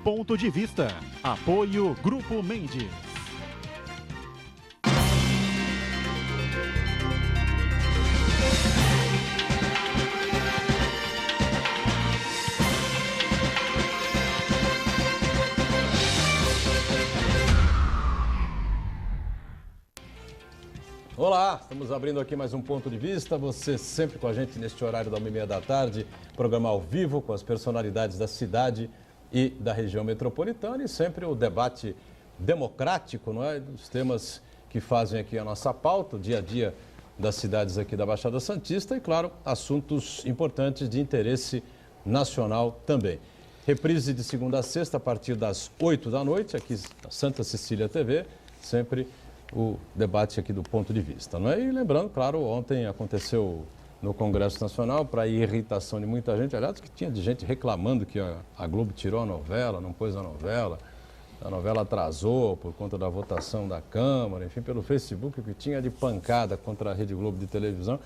Ponto de Vista. Apoio Grupo Mendes. Olá, estamos abrindo aqui mais um Ponto de Vista, você sempre com a gente neste horário da 1h30 da tarde, programa ao vivo com as personalidades da cidade e da região metropolitana e sempre o debate democrático, não é? Dos temas que fazem aqui a nossa pauta, o dia a dia das cidades aqui da Baixada Santista e, claro, assuntos importantes de interesse nacional também. Reprise de segunda a sexta a partir das 8 da noite, aqui na Santa Cecília TV, sempre o debate aqui do Ponto de Vista, não é? E lembrando, claro, ontem aconteceu no Congresso Nacional, para irritação de muita gente, aliás, que tinha de gente reclamando que a Globo tirou a novela, não pôs a novela atrasou por conta da votação da Câmara, enfim, pelo Facebook, o que tinha de pancada contra a Rede Globo de televisão.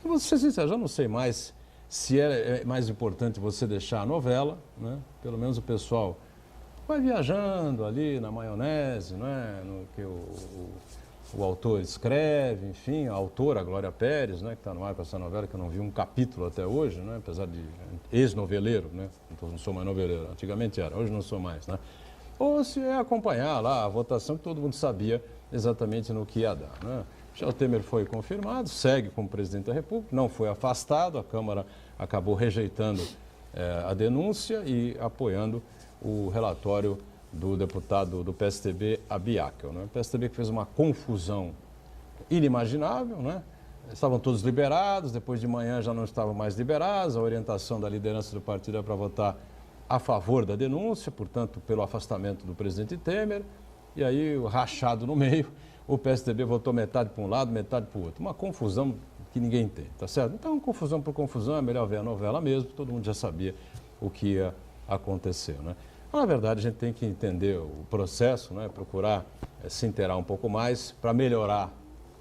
E vou ser sincero, já não sei mais se é mais importante você deixar a novela, né? Pelo menos o pessoal vai viajando ali na maionese, não é? No que o autor escreve, enfim, a autora, a Glória Pérez, né, que está no ar com essa novela, que eu não vi um capítulo até hoje, né, apesar de ex-noveleiro, né, não sou mais noveleiro, antigamente era, hoje não sou mais, né? Ou se é acompanhar lá a votação que todo mundo sabia exatamente no que ia dar, né? Michel Temer foi confirmado, segue como presidente da República, não foi afastado, a Câmara acabou rejeitando a denúncia e apoiando o relatório do deputado do PSDB, Abiakel, né? O PSDB que fez uma confusão inimaginável, né? Estavam todos liberados, depois de manhã já não estavam mais liberados, a orientação da liderança do partido é para votar a favor da denúncia, portanto, pelo afastamento do presidente Temer, e aí, rachado no meio, o PSDB votou metade para um lado, metade para o outro. Uma confusão que ninguém tem, tá certo? Então, confusão por confusão, é melhor ver a novela mesmo, todo mundo já sabia o que ia acontecer, né? Na verdade, a gente tem que entender o processo, né? Procurar se inteirar um pouco mais para melhorar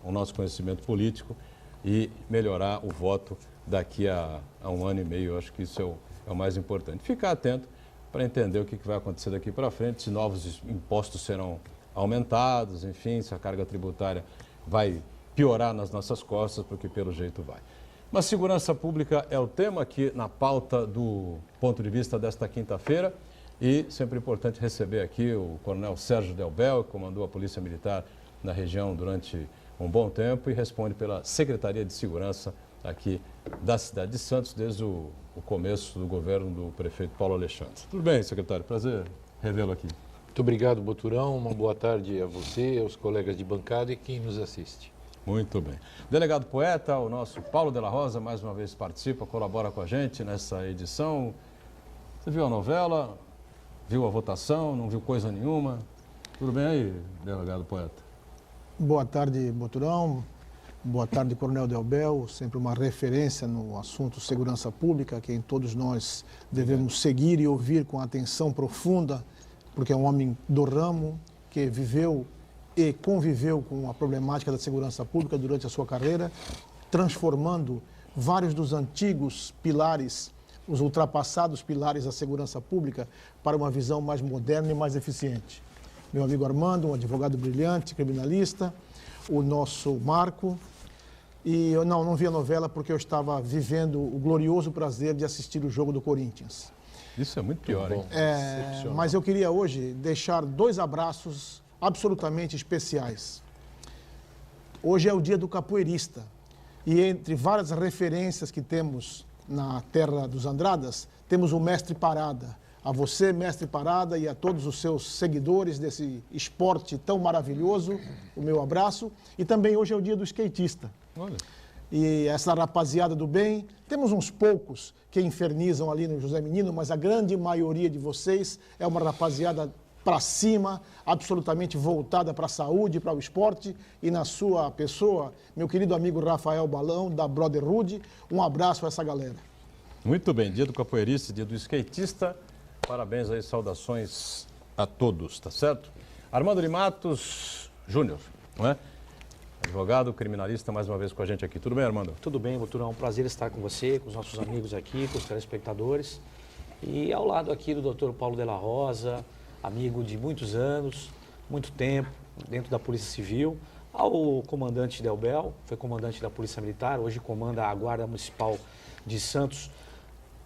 o nosso conhecimento político e melhorar o voto daqui a 1 ano e meio. Eu acho que isso é o mais importante. Ficar atento para entender o que vai acontecer daqui para frente, se novos impostos serão aumentados, enfim, se a carga tributária vai piorar nas nossas costas, porque pelo jeito vai. Mas segurança pública é o tema aqui na pauta do Ponto de Vista desta quinta-feira. E sempre importante receber aqui o coronel Sérgio Delbel, que comandou a Polícia Militar na região durante um bom tempo e responde pela Secretaria de Segurança aqui da cidade de Santos, desde o começo do governo do prefeito Paulo Alexandre. Tudo bem, secretário? Prazer revê-lo aqui. Muito obrigado, Boturão. Uma boa tarde a você, aos colegas de bancada e quem nos assiste. Muito bem. Delegado Poeta, o nosso Paulo de la Rosa, mais uma vez participa, colabora com a gente nessa edição. Você viu a novela? Viu a votação? Não viu coisa nenhuma? Tudo bem aí, delegado Poeta? Boa tarde, Boturão. Boa tarde, Coronel Delbel. Sempre uma referência no assunto segurança pública, quem todos nós devemos seguir e ouvir com atenção profunda, porque é um homem do ramo que viveu e conviveu com a problemática da segurança pública durante a sua carreira, transformando vários dos antigos pilares, os ultrapassados pilares da segurança pública para uma visão mais moderna e mais eficiente. Meu amigo Armando, um advogado brilhante, criminalista, o nosso Marco. E eu não vi a novela porque eu estava vivendo o glorioso prazer de assistir o jogo do Corinthians. Isso é muito pior, hein? Mas eu queria hoje deixar 2 abraços absolutamente especiais. Hoje é o dia do capoeirista. E entre várias referências que temos na terra dos Andradas, temos o Mestre Parada. A você, Mestre Parada, e a todos os seus seguidores desse esporte tão maravilhoso, o meu abraço. E também hoje é o dia do skatista. Olha. E essa rapaziada do bem, temos uns poucos que infernizam ali no José Menino, mas a grande maioria de vocês é uma rapaziada para cima, absolutamente voltada para a saúde, para o esporte, e na sua pessoa, meu querido amigo Rafael Balão, da Brotherhood, um abraço a essa galera. Muito bem, dia do capoeirista, dia do skatista, parabéns aí, saudações a todos, tá certo? Armando de Matos Júnior, não é? Advogado, criminalista, mais uma vez com a gente aqui. Tudo bem, Armando? Tudo bem, Boturão. É um prazer estar com você, com os nossos amigos aqui, com os telespectadores. E ao lado aqui do Dr. Paulo Della Rosa, amigo de muitos anos, muito tempo, dentro da Polícia Civil, ao comandante Delbel, foi comandante da Polícia Militar, hoje comanda a Guarda Municipal de Santos.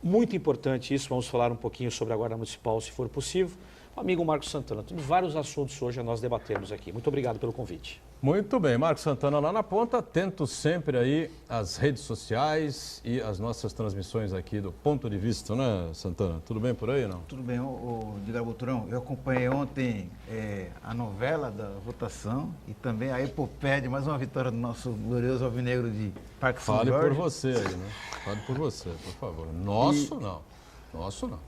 Muito importante isso, vamos falar um pouquinho sobre a Guarda Municipal, se for possível. O amigo Marcos Santana, temos vários assuntos hoje a nós debatemos aqui. Muito obrigado pelo convite. Muito bem, Marcos Santana lá na ponta, atento sempre aí às redes sociais e às nossas transmissões aqui do Ponto de Vista, né, Santana? Tudo bem por aí, não? Tudo bem, Edgar Boturão. Eu acompanhei ontem a novela da votação e também a epopeia de mais uma vitória do nosso glorioso alvinegro de Parque São Jorge. Fale por você aí, né? Fale por você, por favor. Nosso não. Nosso não.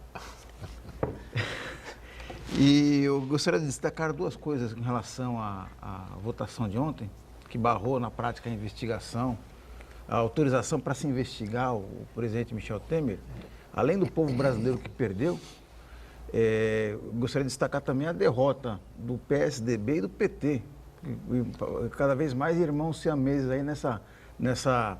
E eu gostaria de destacar duas coisas em relação à votação de ontem, que barrou na prática a investigação, a autorização para se investigar o presidente Michel Temer. Além do povo brasileiro que perdeu, gostaria de destacar também a derrota do PSDB e do PT. Cada vez mais irmãos siameses aí nessa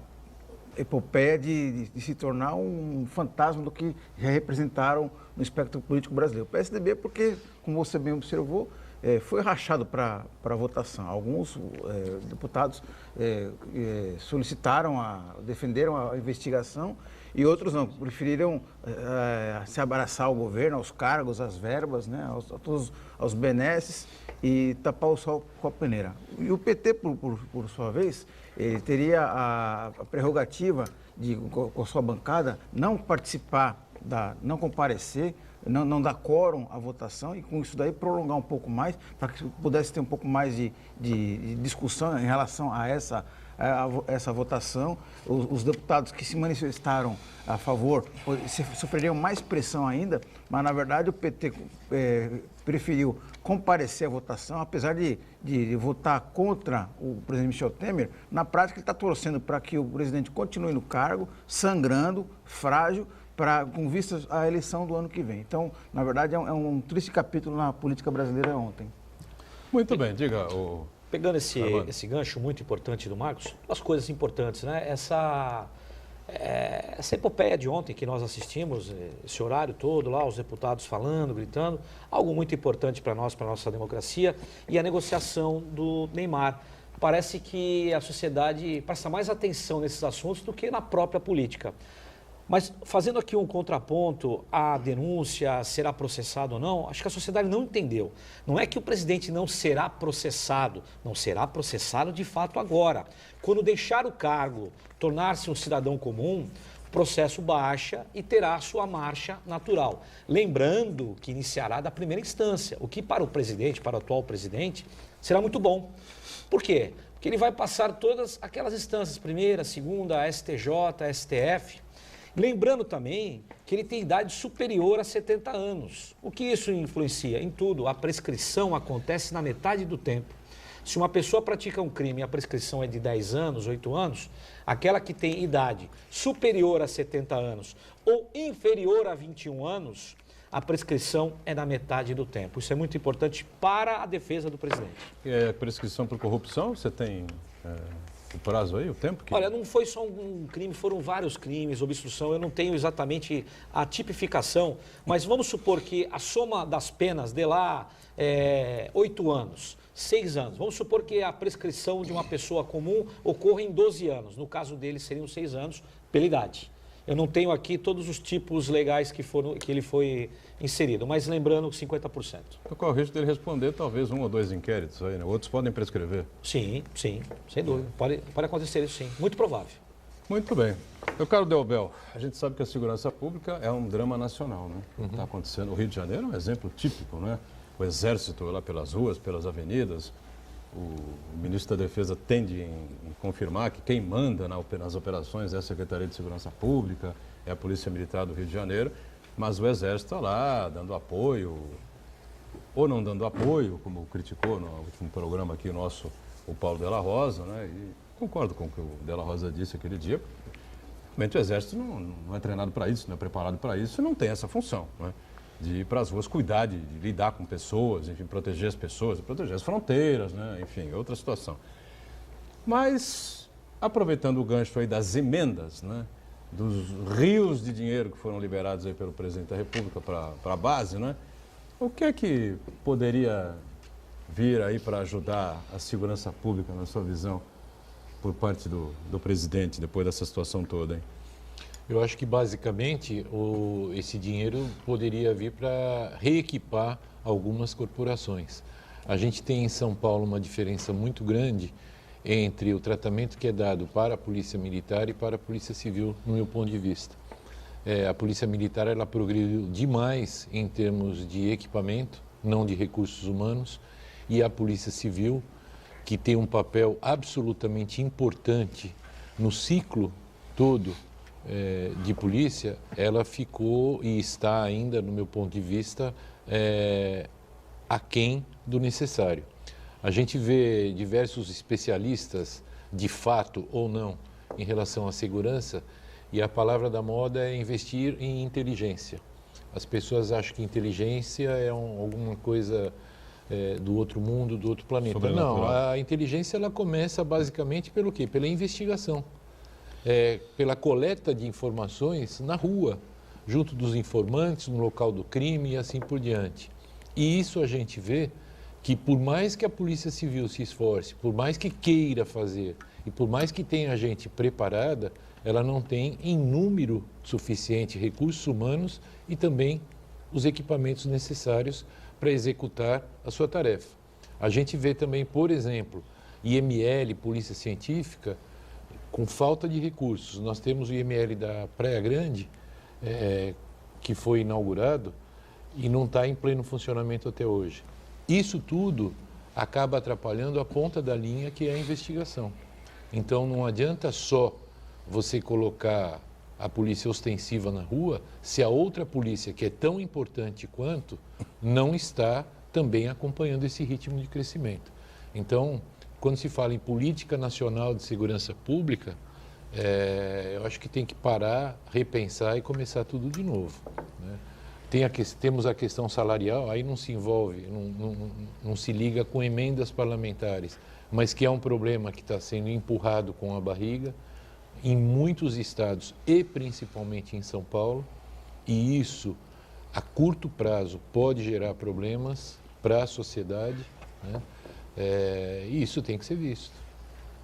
epopeia de se tornar um fantasma do que já representaram no espectro político brasileiro. O PSDB, porque, como você bem observou, foi rachado para a votação. Alguns deputados defenderam a investigação e outros não, preferiram se abraçar ao governo, aos cargos, às verbas, né, aos benesses e tapar o sol com a peneira. E o PT, por sua vez, ele teria a prerrogativa de, com a sua bancada, não participar, não comparecer, não dar quórum à votação e com isso daí prolongar um pouco mais, para que pudesse ter um pouco mais de discussão em relação a essa votação. Os deputados que se manifestaram a favor sofreriam mais pressão ainda, mas na verdade o PT preferiu comparecer à votação, apesar de votar contra o presidente Michel Temer. Na prática ele está torcendo para que o presidente continue no cargo, sangrando, frágil, com vistas à eleição do ano que vem. Então, na verdade, é um triste capítulo na política brasileira ontem. Muito bem, diga. Pegando esse gancho muito importante do Marcos, as coisas importantes, né? Essa epopeia de ontem que nós assistimos, esse horário todo lá, os deputados falando, gritando, algo muito importante para nós, para a nossa democracia, e a negociação do Neymar. Parece que a sociedade presta mais atenção nesses assuntos do que na própria política. Mas fazendo aqui um contraponto à denúncia, será processado ou não, acho que a sociedade não entendeu. Não é que o presidente não será processado de fato agora. Quando deixar o cargo, tornar-se um cidadão comum, o processo baixa e terá sua marcha natural. Lembrando que iniciará da primeira instância, o que para o presidente, para o atual presidente, será muito bom. Por quê? Porque ele vai passar todas aquelas instâncias, primeira, segunda, STJ, STF. Lembrando também que ele tem idade superior a 70 anos. O que isso influencia? Em tudo. A prescrição acontece na metade do tempo. Se uma pessoa pratica um crime e a prescrição é de 10 anos, 8 anos, aquela que tem idade superior a 70 anos ou inferior a 21 anos, a prescrição é na metade do tempo. Isso é muito importante para a defesa do presidente. E a prescrição por corrupção, você tem... o prazo aí, o tempo? Olha, não foi só um crime, foram vários crimes, obstrução, eu não tenho exatamente a tipificação, mas vamos supor que a soma das penas dê lá 8 anos, 6 anos. Vamos supor que a prescrição de uma pessoa comum ocorra em 12 anos, no caso dele seriam 6 anos pela idade. Eu não tenho aqui todos os tipos legais que ele foi inserido, mas lembrando 50%. Qual é o risco dele responder talvez 1 ou 2 inquéritos aí, né? Outros podem prescrever. Sim, sem dúvida. Pode acontecer isso sim, muito provável. Muito bem. Meu caro Delbel, a gente sabe que a segurança pública é um drama nacional, né? Está acontecendo. O Rio de Janeiro é um exemplo típico, né? O exército lá pelas ruas, pelas avenidas. O ministro da Defesa tende em confirmar que quem manda nas operações é a Secretaria de Segurança Pública, é a Polícia Militar do Rio de Janeiro, mas o Exército está lá dando apoio, ou não dando apoio, como criticou no último programa aqui nosso, o Paulo Della Rosa, né? E concordo com o que o Della Rosa disse aquele dia. Realmente o Exército não é treinado para isso, não é preparado para isso e não tem essa função, né? De ir para as ruas cuidar, de lidar com pessoas, enfim, proteger as pessoas, proteger as fronteiras, né? Enfim, outra situação. Mas, aproveitando o gancho aí das emendas, né? dos rios de dinheiro que foram liberados aí pelo presidente da República para a base, né? O que é que poderia vir aí para ajudar a segurança pública, na sua visão, por parte do presidente, depois dessa situação toda, hein? Eu acho que, basicamente, esse dinheiro poderia vir para reequipar algumas corporações. A gente tem em São Paulo uma diferença muito grande entre o tratamento que é dado para a Polícia Militar e para a Polícia Civil, no meu ponto de vista. A Polícia Militar, ela progrediu demais em termos de equipamento, não de recursos humanos, e a Polícia Civil, que tem um papel absolutamente importante no ciclo todo de polícia, ela ficou e está ainda, no meu ponto de vista, aquém do necessário. A gente vê diversos especialistas, de fato ou não, em relação à segurança, e a palavra da moda é investir em inteligência. As pessoas acham que inteligência é alguma coisa do outro mundo, do outro planeta. Não, a inteligência ela começa basicamente pelo quê? Pela investigação. Pela coleta de informações na rua, junto dos informantes, no local do crime e assim por diante. E isso a gente vê que por mais que a Polícia Civil se esforce, por mais que queira fazer e por mais que tenha gente preparada, ela não tem em número suficiente recursos humanos e também os equipamentos necessários para executar a sua tarefa. A gente vê também, por exemplo, IML, Polícia Científica, com falta de recursos. Nós temos o IML da Praia Grande, que foi inaugurado e não está em pleno funcionamento até hoje. Isso tudo acaba atrapalhando a ponta da linha, que é a investigação. Então, não adianta só você colocar a polícia ostensiva na rua se a outra polícia, que é tão importante quanto, não está também acompanhando esse ritmo de crescimento. Então, quando se fala em política nacional de segurança pública, eu acho que tem que parar, repensar e começar tudo de novo, né? Temos a questão salarial, aí não se envolve, não se liga com emendas parlamentares, mas que é um problema que está sendo empurrado com a barriga em muitos estados e principalmente em São Paulo, e isso a curto prazo pode gerar problemas para a sociedade, né? E isso tem que ser visto.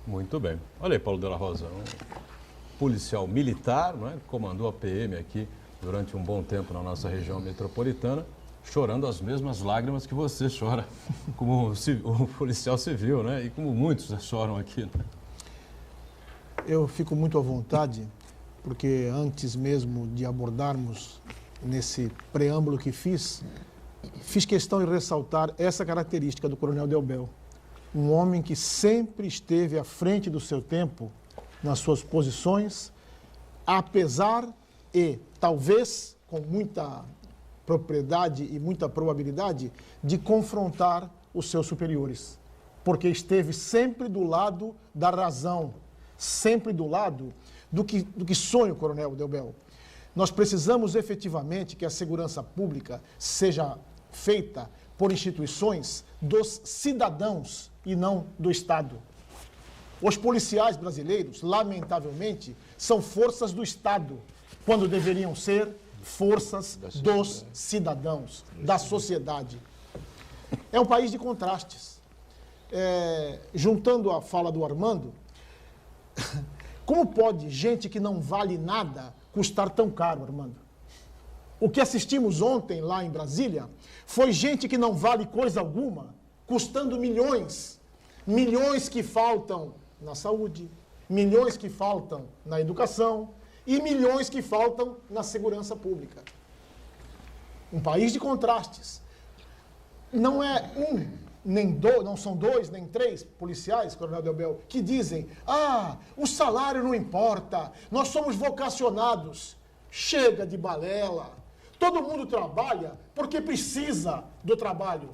Muito bem. Olha aí, Paulo de la Rosa, um policial militar, não é? Comandou a PM aqui durante um bom tempo na nossa região metropolitana, chorando as mesmas lágrimas que você chora como o policial civil, né? E como muitos choram aqui. Eu fico muito à vontade, porque antes mesmo de abordarmos nesse preâmbulo que fiz questão de ressaltar essa característica do Coronel Delbel. Um homem que sempre esteve à frente do seu tempo nas suas posições, apesar e talvez com muita propriedade e muita probabilidade de confrontar os seus superiores, porque esteve sempre do lado da razão, sempre do lado do que sonha o Coronel Delbel. Nós precisamos efetivamente que a segurança pública seja feita por instituições dos cidadãos e não do Estado. Os policiais brasileiros, lamentavelmente, são forças do Estado, quando deveriam ser forças dos cidadãos, da sociedade. É um país de contrastes. Juntando a fala do Armando, como pode gente que não vale nada custar tão caro, Armando? O que assistimos ontem lá em Brasília foi gente que não vale coisa alguma, custando milhões. Milhões que faltam na saúde, milhões que faltam na educação e milhões que faltam na segurança pública. Um país de contrastes. Não é não são dois, nem três policiais, Coronel Delbel, que dizem: o salário não importa, nós somos vocacionados. Chega de balela. Todo mundo trabalha porque precisa do trabalho.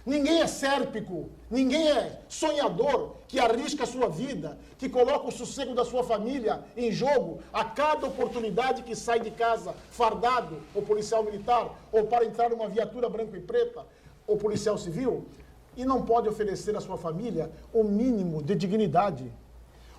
Ninguém é sérpico, ninguém é sonhador que arrisca a sua vida, que coloca o sossego da sua família em jogo a cada oportunidade que sai de casa fardado, ou policial militar, ou para entrar numa viatura branco e preta, ou policial civil, e não pode oferecer à sua família o mínimo de dignidade,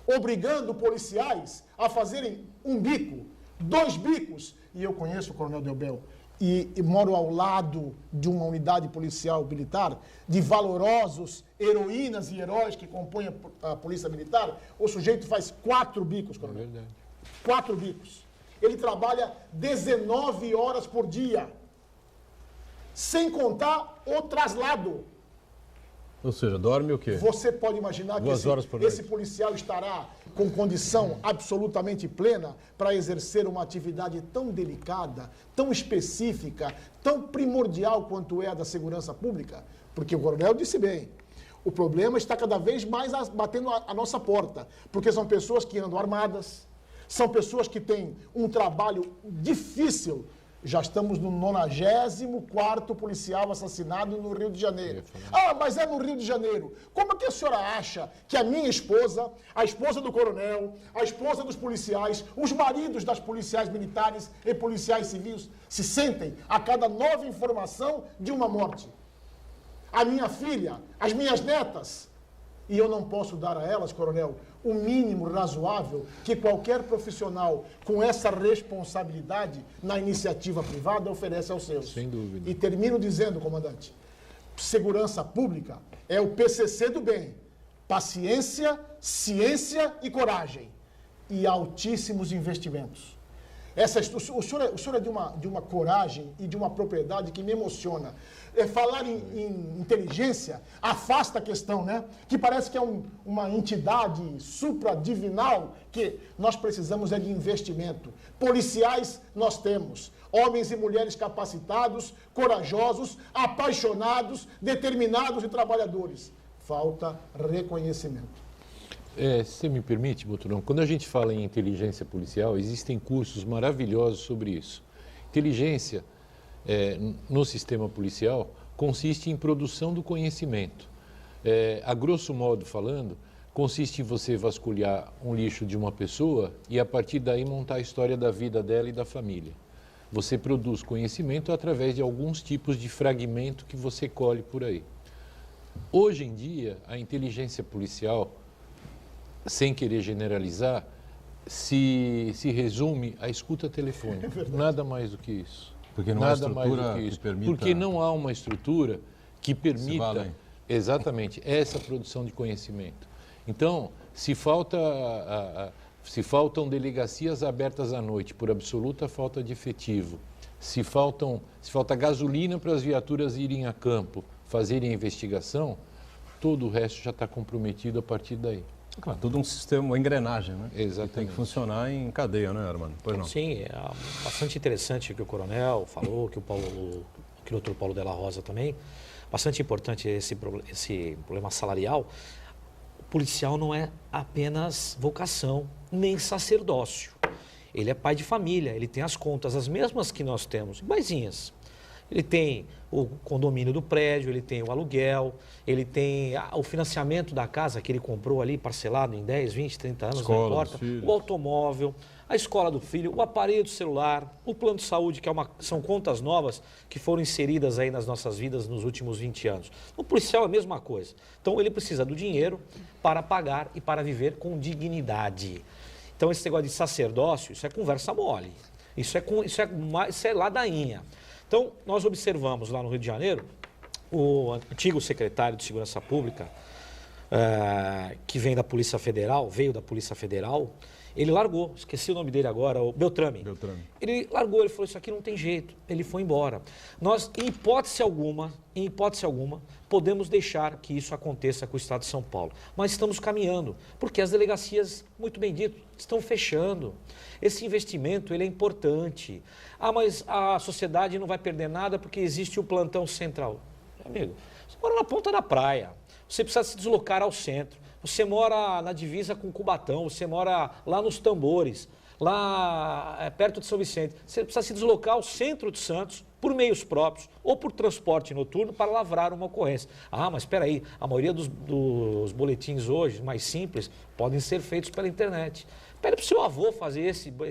obrigando policiais a fazerem um bico 2 bicos. E eu conheço o Coronel Delbel e moro ao lado de uma unidade policial militar, de valorosos heroínas e heróis que compõem a Polícia Militar. O sujeito faz 4 bicos, Coronel. 4 bicos. Ele trabalha 19 horas por dia, sem contar o traslado. Ou seja, dorme o quê? Você pode imaginar que esse policial estará com condição absolutamente plena para exercer uma atividade tão delicada, tão específica, tão primordial quanto é a da segurança pública? Porque o coronel disse bem, o problema está cada vez mais batendo a nossa porta, porque são pessoas que andam armadas, são pessoas que têm um trabalho difícil. Já estamos no 94º policial assassinado no Rio de Janeiro. Ah, mas é no Rio de Janeiro. Como é que a senhora acha que a minha esposa, a esposa do coronel, a esposa dos policiais, os maridos das policiais militares e policiais civis se sentem a cada nova informação de uma morte? A minha filha, as minhas netas. E eu não posso dar a elas, coronel, o mínimo razoável que qualquer profissional com essa responsabilidade na iniciativa privada oferece aos seus. Sem dúvida. E termino dizendo, comandante, segurança pública é o PCC do bem. Paciência, ciência e coragem. E altíssimos investimentos. O senhor é de uma coragem e de uma propriedade que me emociona. Falar em inteligência afasta a questão, né? Que parece que é uma entidade supradivinal que nós precisamos de investimento. Policiais nós temos. Homens e mulheres capacitados, corajosos, apaixonados, determinados e trabalhadores. Falta reconhecimento. Se você me permite, Boturão, quando a gente fala em inteligência policial, existem cursos maravilhosos sobre isso. Inteligência no sistema policial consiste em produção do conhecimento. A grosso modo falando, consiste em você vasculhar um lixo de uma pessoa e a partir daí montar a história da vida dela e da família. Você produz conhecimento através de alguns tipos de fragmento que você colhe por aí. Hoje em dia, a inteligência policial, sem querer generalizar, se resume à escuta telefônica. Nada mais do que isso. Porque não há estrutura que permita... Porque não há uma estrutura que permita exatamente essa produção de conhecimento. Então, se faltam delegacias abertas à noite por absoluta falta de efetivo, se falta gasolina para as viaturas irem a campo, fazerem a investigação, todo o resto já está comprometido a partir daí. Claro, tudo um sistema, uma engrenagem, né? Exatamente. Que tem que funcionar em cadeia, né, Armando? Pois não. Sim, é bastante interessante o que o coronel falou, que o doutor Paulo Della Rosa também. Bastante importante esse problema salarial. O policial não é apenas vocação, nem sacerdócio. Ele é pai de família, ele tem as contas, as mesmas que nós temos, iguaizinhas. Ele tem o condomínio do prédio, ele tem o aluguel, ele tem o financiamento da casa que ele comprou ali, parcelado em 10, 20, 30 anos, não importa. O automóvel, a escola do filho, o aparelho do celular, o plano de saúde, que são contas novas que foram inseridas aí nas nossas vidas nos últimos 20 anos. O policial é a mesma coisa. Então ele precisa do dinheiro para pagar e para viver com dignidade. Então esse negócio de sacerdócio, isso é conversa mole. Isso é ladainha. Então, nós observamos lá no Rio de Janeiro, o antigo secretário de Segurança Pública, que veio da Polícia Federal, ele largou, esqueci o nome dele agora, o Beltrame. Ele largou, ele falou, isso aqui não tem jeito, ele foi embora. Nós, em hipótese alguma, podemos deixar que isso aconteça com o Estado de São Paulo. Mas estamos caminhando, porque as delegacias, muito bem dito, estão fechando. Esse investimento, ele é importante. Ah, mas a sociedade não vai perder nada porque existe o plantão central. Amigo, você mora na ponta da praia, você precisa se deslocar ao centro. Você mora na divisa com Cubatão, você mora lá nos Tambores, lá perto de São Vicente. Você precisa se deslocar ao centro de Santos por meios próprios ou por transporte noturno para lavrar uma ocorrência. Ah, mas espera aí, a maioria dos boletins hoje, mais simples, podem ser feitos pela internet. Pede para o seu avô fazer esse BO.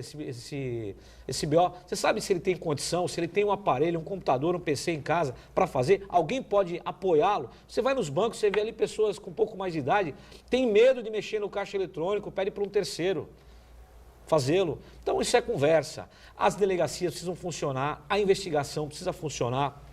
Você sabe se ele tem condição, se ele tem um aparelho, um computador, um PC em casa para fazer? Alguém pode apoiá-lo? Você vai nos bancos, você vê ali pessoas com um pouco mais de idade, tem medo de mexer no caixa eletrônico, pede para um terceiro. fazê-lo. Então, isso é conversa. As delegacias precisam funcionar, a investigação precisa funcionar,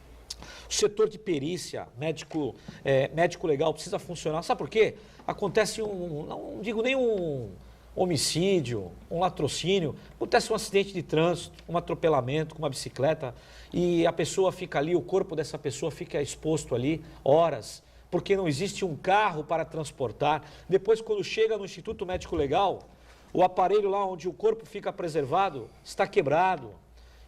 o setor de perícia, médico legal precisa funcionar. Sabe por quê? Acontece não digo nem um homicídio, um latrocínio, acontece um acidente de trânsito, um atropelamento com uma bicicleta e a pessoa fica ali, o corpo dessa pessoa fica exposto ali horas, porque não existe um carro para transportar. Depois, quando chega no Instituto Médico Legal, o aparelho lá onde o corpo fica preservado está quebrado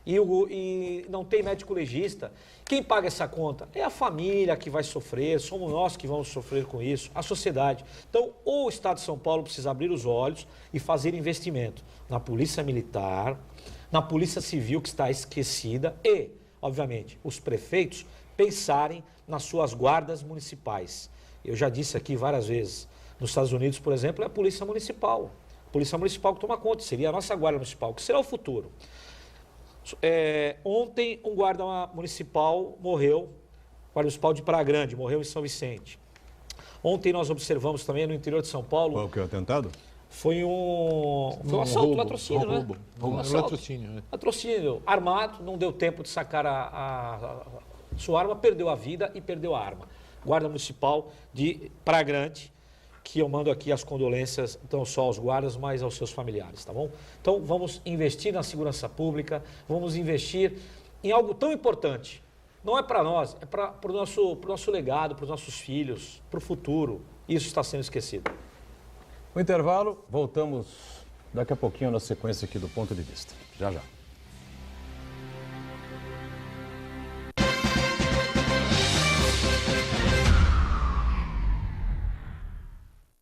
e não tem médico legista. Quem paga essa conta? É a família que vai sofrer, somos nós que vamos sofrer com isso, a sociedade. Então, ou o Estado de São Paulo precisa abrir os olhos e fazer investimento na Polícia Militar, na Polícia Civil, que está esquecida, e, obviamente, os prefeitos pensarem nas suas guardas municipais. Eu já disse aqui várias vezes, nos Estados Unidos, por exemplo, é a Polícia Municipal. A Polícia Municipal que toma conta, seria a nossa Guarda Municipal, que será o futuro. Ontem, um guarda municipal morreu, guarda municipal de Praia Grande, morreu em São Vicente. Ontem nós observamos também no interior de São Paulo... Foi o que, o atentado? Foi um assalto, latrocínio, né? Latrocínio. Latrocínio, armado, não deu tempo de sacar a sua arma, perdeu a vida e perdeu a arma. Guarda Municipal de Praia Grande, que eu mando aqui as condolências, não só aos guardas, mas aos seus familiares, tá bom? Então, vamos investir na segurança pública, vamos investir em algo tão importante. Não é para nós, é para o nosso legado, para os nossos filhos, para o futuro. Isso está sendo esquecido. O intervalo, voltamos daqui a pouquinho na sequência aqui do Ponto de Vista. Já, já.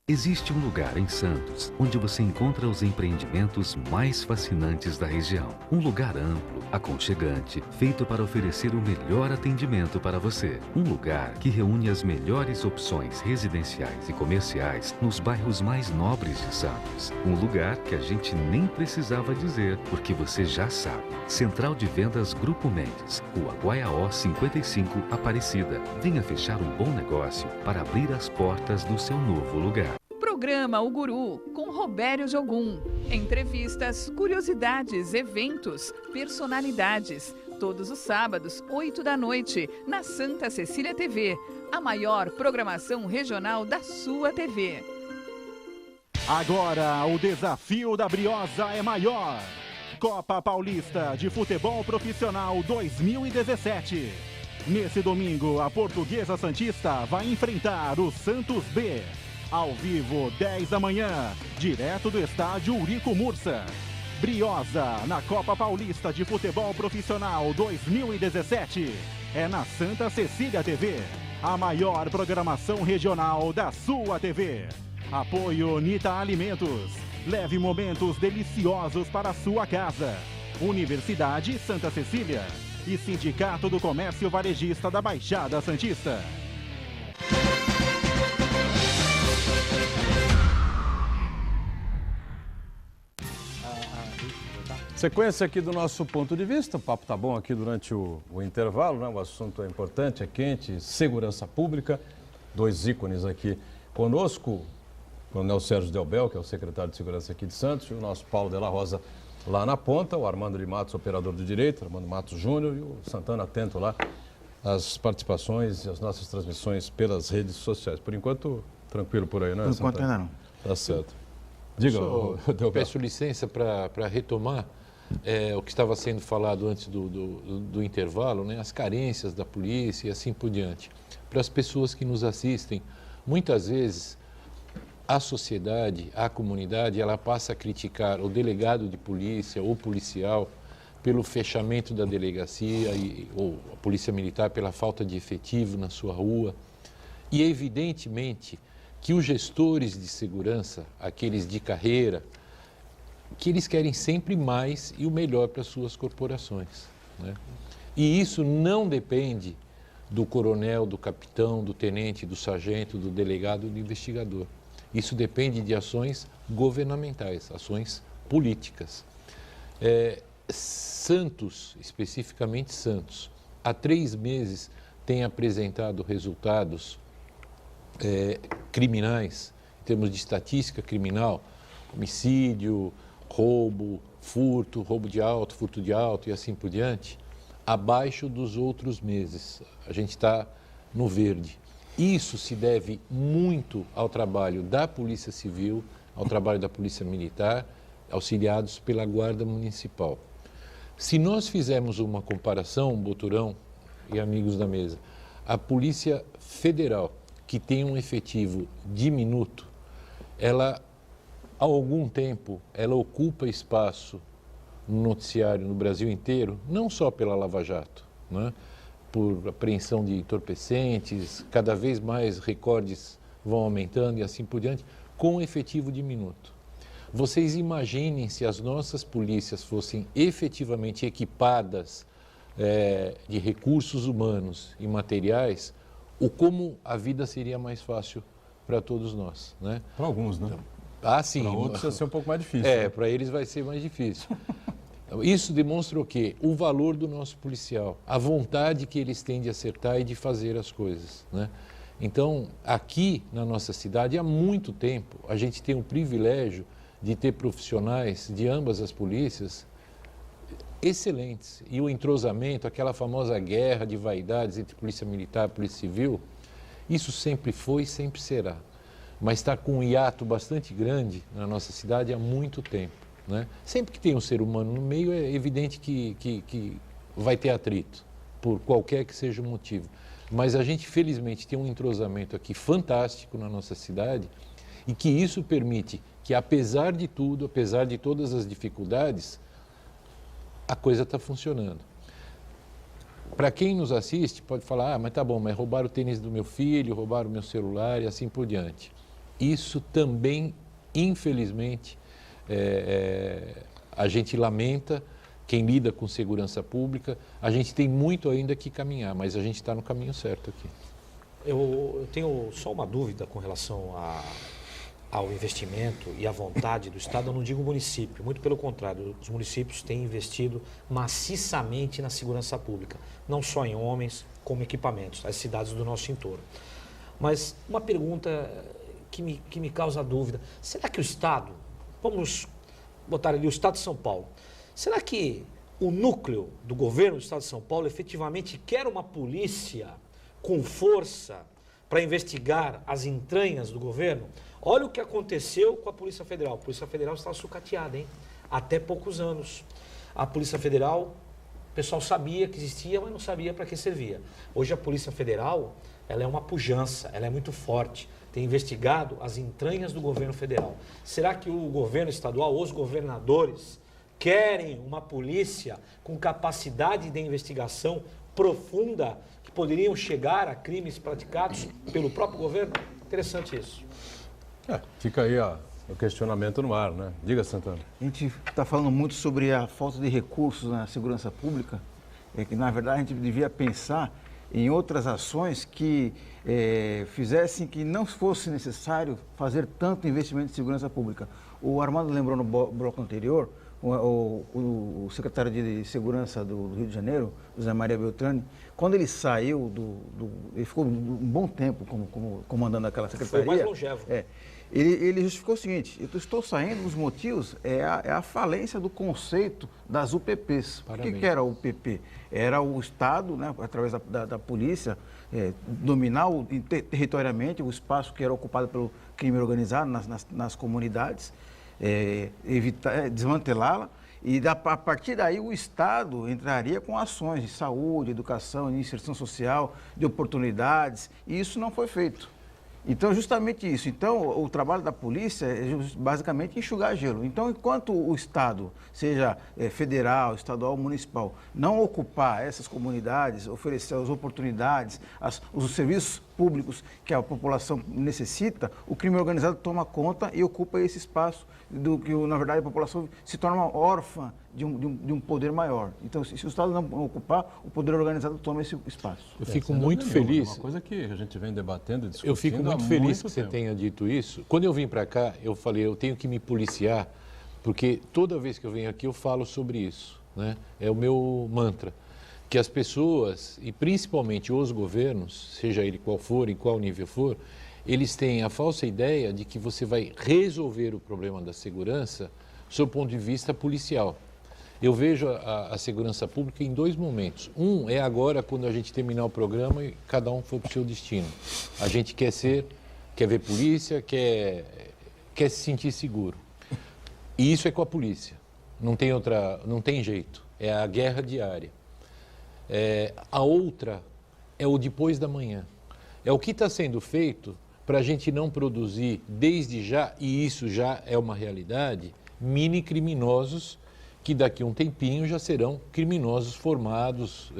Existe um lugar em Santos onde você encontra os empreendimentos mais fascinantes da região. Um lugar amplo, aconchegante, feito para oferecer o melhor atendimento para você. Um lugar que reúne as melhores opções residenciais e comerciais nos bairros mais nobres de Santos. Um lugar que a gente nem precisava dizer, porque você já sabe. Central de Vendas Grupo Mendes, Rua Guaiaó 55, Aparecida. Venha fechar um bom negócio para abrir as portas do seu novo lugar. Programa O Guru, com Robério Jogum. Entrevistas, curiosidades, eventos, personalidades. Todos os sábados, 8 da noite, na Santa Cecília TV. A maior programação regional da sua TV. Agora, o desafio da Briosa é maior. Copa Paulista de Futebol Profissional 2017. Nesse domingo, a Portuguesa Santista vai enfrentar o Santos B. Ao vivo, 10 da manhã, direto do estádio Eurico Mursa. Briosa, na Copa Paulista de Futebol Profissional 2017. É na Santa Cecília TV, a maior programação regional da sua TV. Apoio Nita Alimentos. Leve momentos deliciosos para a sua casa. Universidade Santa Cecília e Sindicato do Comércio Varejista da Baixada Santista. Sequência aqui do nosso ponto de vista, o papo tá bom aqui durante o intervalo, né? O assunto é importante, é quente, segurança pública. Dois ícones aqui conosco, o Coronel Sérgio Delbel, que é o secretário de Segurança aqui de Santos, e o nosso Paulo de la Rosa lá na ponta, o Armando de Matos, operador do direito, Armando Matos Júnior, e o Santana atento lá às participações e às nossas transmissões pelas redes sociais. Por enquanto, tranquilo por aí, né, Santana? Por enquanto ainda não. Tá certo. Diga, Delbel. Peço licença para retomar o que estava sendo falado antes do intervalo, né? As carências da polícia e assim por diante. Para as pessoas que nos assistem, muitas vezes a sociedade, a comunidade, ela passa a criticar o delegado de polícia ou policial pelo fechamento da delegacia ou a polícia militar pela falta de efetivo na sua rua. E é evidentemente que os gestores de segurança, aqueles de carreira, que eles querem sempre mais e o melhor para as suas corporações, né? E isso não depende do coronel, do capitão, do tenente, do sargento, do delegado, do investigador. Isso depende de ações governamentais, ações políticas. Santos, especificamente Santos, há 3 meses tem apresentado resultados criminais, em termos de estatística criminal, homicídio, roubo, furto, roubo de auto, furto de auto e assim por diante, abaixo dos outros meses. A gente está no verde. Isso se deve muito ao trabalho da Polícia Civil, ao trabalho da Polícia Militar, auxiliados pela Guarda Municipal. Se nós fizermos uma comparação, Boturão e amigos da mesa, a Polícia Federal, que tem um efetivo diminuto, ela, há algum tempo, ela ocupa espaço no noticiário no Brasil inteiro, não só pela Lava Jato, né? Por apreensão de entorpecentes, cada vez mais recordes vão aumentando e assim por diante, com efetivo diminuto. Vocês imaginem se as nossas polícias fossem efetivamente equipadas de recursos humanos e materiais, como a vida seria mais fácil para todos nós, né? Para alguns, né? Sim. Para outros vai ser um pouco mais difícil. Para eles vai ser mais difícil. Isso demonstra o quê? O valor do nosso policial, a vontade que eles têm de acertar e de fazer as coisas, né? Então, aqui na nossa cidade, há muito tempo, a gente tem o privilégio de ter profissionais de ambas as polícias excelentes. E o entrosamento, aquela famosa guerra de vaidades entre polícia militar e polícia civil, isso sempre foi e sempre será. Mas está com um hiato bastante grande na nossa cidade há muito tempo, né? Sempre que tem um ser humano no meio, é evidente que vai ter atrito, por qualquer que seja o motivo. Mas a gente, felizmente, tem um entrosamento aqui fantástico na nossa cidade e que isso permite que, apesar de tudo, apesar de todas as dificuldades, a coisa está funcionando. Para quem nos assiste, pode falar, mas tá bom, mas roubaram o tênis do meu filho, roubaram o meu celular e assim por diante. Isso também, infelizmente, a gente lamenta, quem lida com segurança pública, a gente tem muito ainda que caminhar, mas a gente está no caminho certo aqui. Eu tenho só uma dúvida com relação ao investimento e à vontade do Estado. Eu não digo município, muito pelo contrário, os municípios têm investido maciçamente na segurança pública, não só em homens, como equipamentos, as cidades do nosso entorno. Mas uma pergunta que me causa dúvida, será que o Estado, vamos botar ali o Estado de São Paulo, será que o núcleo do governo do Estado de São Paulo efetivamente quer uma polícia com força para investigar as entranhas do governo? Olha o que aconteceu com a Polícia Federal. A Polícia Federal estava sucateada, hein? Até poucos anos. A Polícia Federal, o pessoal sabia que existia, mas não sabia para que servia. Hoje a Polícia Federal, ela é uma pujança, ela é muito forte. Tem investigado as entranhas do governo federal. Será que o governo estadual, os governadores, querem uma polícia com capacidade de investigação profunda que poderiam chegar a crimes praticados pelo próprio governo? Interessante isso. Fica aí o questionamento no ar, né? Diga, Santana. A gente está falando muito sobre a falta de recursos na segurança pública, que na verdade a gente devia pensar em outras ações que fizessem que não fosse necessário fazer tanto investimento em segurança pública. O Armando lembrou no bloco anterior, o secretário de Segurança do Rio de Janeiro, José Maria Beltrame, quando ele saiu ele ficou um bom tempo como comandando aquela secretaria. Foi mais longevo. Ele justificou o seguinte: eu estou saindo, os motivos é a falência do conceito das UPPs. Parabéns. O que era a UPP? Era o Estado, né, através da polícia, dominar territorialmente o espaço que era ocupado pelo crime organizado nas comunidades, desmantelá-la, e a partir daí o Estado entraria com ações de saúde, educação, de inserção social, de oportunidades, e isso não foi feito. Então, justamente isso. Então, o trabalho da polícia é basicamente enxugar gelo. Então, enquanto o Estado, seja federal, estadual, municipal, não ocupar essas comunidades, oferecer as oportunidades, os serviços públicos que a população necessita, o crime organizado toma conta e ocupa esse espaço do que, na verdade, a população se torna órfã de um poder maior. Então, se o Estado não ocupar, o poder organizado toma esse espaço. Eu fico muito feliz. É uma coisa que a gente vem debatendo e discutindo. Eu fico muito feliz que você tenha dito isso. Quando eu vim para cá, eu falei, eu tenho que me policiar, porque toda vez que eu venho aqui eu falo sobre isso, né? É o meu mantra. Que as pessoas, e principalmente os governos, seja ele qual for, em qual nível for, eles têm a falsa ideia de que você vai resolver o problema da segurança sob o ponto de vista policial. Eu vejo a segurança pública em 2 momentos. Um é agora, quando a gente terminar o programa e cada um for para o seu destino. A gente quer ver polícia, quer se sentir seguro. E isso é com a polícia. Não tem jeito. É a guerra diária. A outra é o depois da manhã. É o que está sendo feito para a gente não produzir desde já, e isso já é uma realidade, mini criminosos que daqui a um tempinho já serão criminosos formados,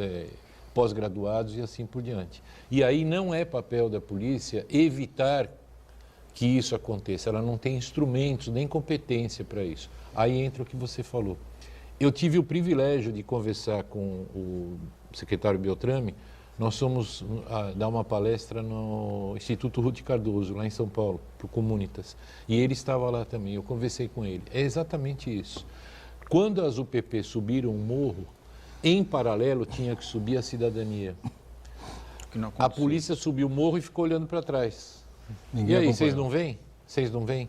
pós-graduados e assim por diante. E aí não é papel da polícia evitar que isso aconteça. Ela não tem instrumentos nem competência para isso. Aí entra o que você falou. Eu tive o privilégio de conversar com o secretário Beltrame. Nós fomos dar uma palestra no Instituto Ruth Cardoso, lá em São Paulo, para o Comunitas. E ele estava lá também, eu conversei com ele. É exatamente isso. Quando as UPP subiram o morro, em paralelo tinha que subir a cidadania. A polícia subiu o morro e ficou olhando para trás. E aí, vocês não vêm? Vocês não vêm?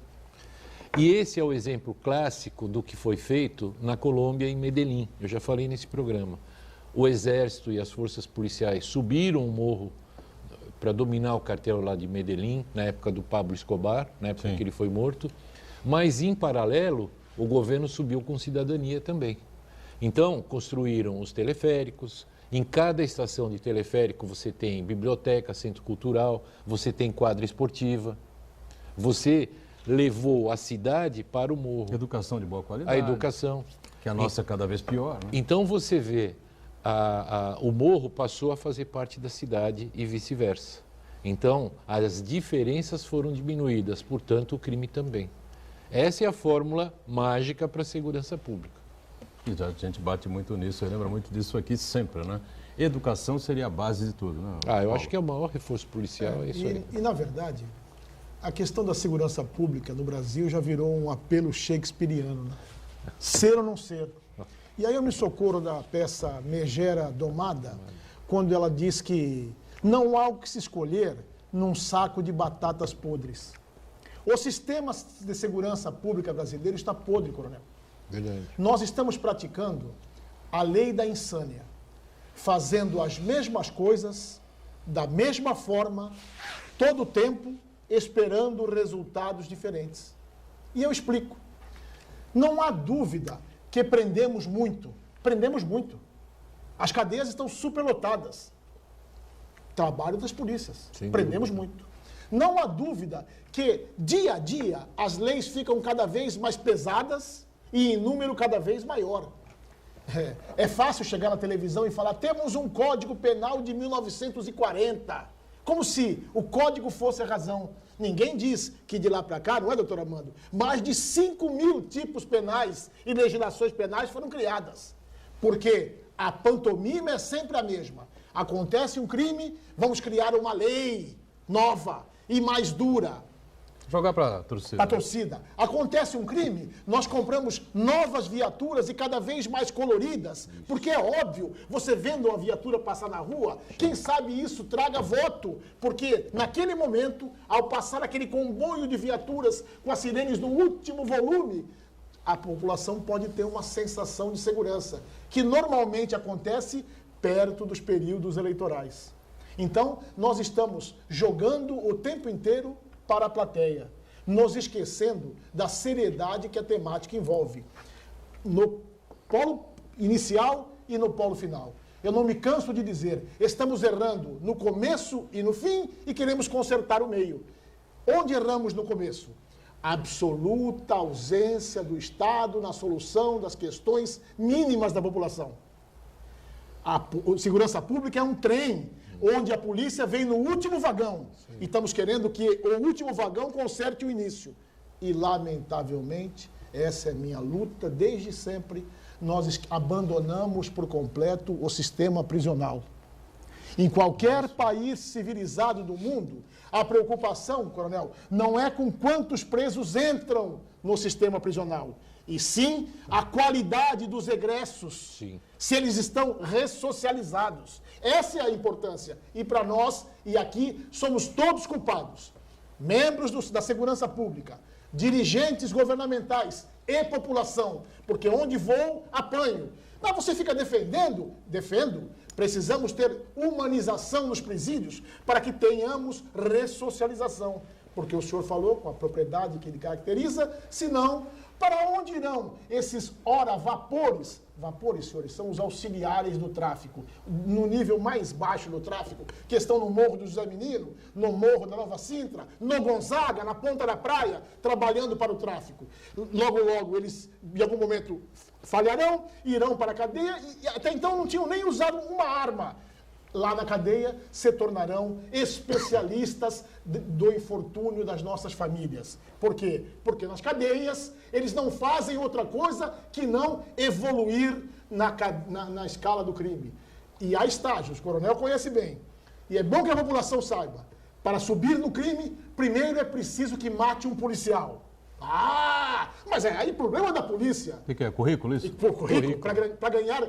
E esse é o exemplo clássico do que foi feito na Colômbia, em Medellín. Eu já falei nesse programa. O Exército e as forças policiais subiram o morro para dominar o cartel lá de Medellín, na época do Pablo Escobar, na época que ele foi morto. Mas, em paralelo, o governo subiu com cidadania também. Então, construíram os teleféricos. Em cada estação de teleférico você tem biblioteca, centro cultural, você tem quadra esportiva. Você levou a cidade para o morro. Educação de boa qualidade. A educação. Que a nossa é cada vez pior, né? Então você vê, o morro passou a fazer parte da cidade e vice-versa. Então, as diferenças foram diminuídas, portanto, o crime também. Essa é a fórmula mágica para a segurança pública. E a gente bate muito nisso, lembra muito disso aqui sempre, né? Educação seria a base de tudo, né? Eu acho que é o maior reforço policial, é isso aí. E, na verdade, a questão da segurança pública no Brasil já virou um apelo shakespeariano, né? Ser ou não ser. E aí eu me socorro da peça Megera Domada, quando ela diz que não há o que se escolher num saco de batatas podres. O sistema de segurança pública brasileiro está podre, coronel. Verdade. Nós estamos praticando a lei da insânia, fazendo as mesmas coisas, da mesma forma, todo o tempo, esperando resultados diferentes. E eu explico. Não há dúvida que prendemos muito. Prendemos muito. As cadeias estão superlotadas. Trabalho das polícias. Prendemos muito. Não há dúvida que, dia a dia, as leis ficam cada vez mais pesadas e em número cada vez maior. É fácil chegar na televisão e falar, temos um Código Penal de 1940, como se o código fosse a razão. Ninguém diz que de lá para cá, não é, doutor Armando? Mais de 5.000 tipos penais e legislações penais foram criadas. Porque a pantomima é sempre a mesma. Acontece um crime, vamos criar uma lei nova e mais dura. Jogar para a torcida. Para a torcida. Acontece um crime, nós compramos novas viaturas e cada vez mais coloridas, porque é óbvio, você vendo uma viatura passar na rua, quem sabe isso traga voto, porque naquele momento, ao passar aquele comboio de viaturas com as sirenes no último volume, a população pode ter uma sensação de segurança, que normalmente acontece perto dos períodos eleitorais. Então, nós estamos jogando o tempo inteiro para a plateia, nos esquecendo da seriedade que a temática envolve, no polo inicial e no polo final. Eu não me canso de dizer, estamos errando no começo e no fim e queremos consertar o meio. Onde erramos no começo? Absoluta ausência do Estado na solução das questões mínimas da população. A segurança pública é um trem onde a polícia vem no último vagão. E estamos querendo que o último vagão conserte o início. E, lamentavelmente, essa é minha luta desde sempre. Nós abandonamos por completo o sistema prisional. Em qualquer país civilizado do mundo, a preocupação, coronel, não é com quantos presos entram no sistema prisional, e sim a qualidade dos egressos, se eles estão ressocializados. Essa é a importância. E para nós, e aqui, somos todos culpados. Membros da segurança pública, dirigentes governamentais, e população, porque onde vou, apanho. Mas você fica defendendo? Defendo. Precisamos ter humanização nos presídios para que tenhamos ressocialização. Porque o senhor falou com a propriedade que ele caracteriza, senão, para onde irão esses vapores? Vapores, senhores, são os auxiliares do tráfico, no nível mais baixo do tráfico, que estão no Morro do José Menino, no Morro da Nova Sintra, no Gonzaga, na Ponta da Praia, trabalhando para o tráfico. Logo, logo, eles, em algum momento, falharão, irão para a cadeia, e até então não tinham nem usado uma arma. Lá na cadeia se tornarão especialistas do infortúnio das nossas famílias. Por quê? Porque nas cadeias eles não fazem outra coisa que não evoluir na escala do crime. E há estágios, o coronel conhece bem. E é bom que a população saiba. Para subir no crime, primeiro é preciso que mate um policial. Mas aí o problema da polícia. O que é? Currículo isso? Currículo, para ganhar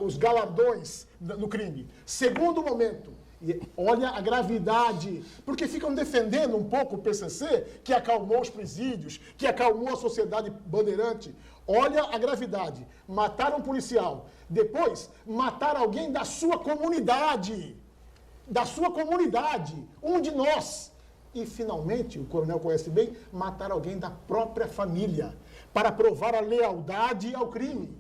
os galardões no crime. Segundo momento, e olha a gravidade, porque ficam defendendo um pouco o PCC, que acalmou os presídios, que acalmou a sociedade bandeirante. Olha a gravidade. Matar um policial. Depois, matar alguém da sua comunidade. Da sua comunidade. Um de nós. E, finalmente, o coronel conhece bem, matar alguém da própria família, para provar a lealdade ao crime.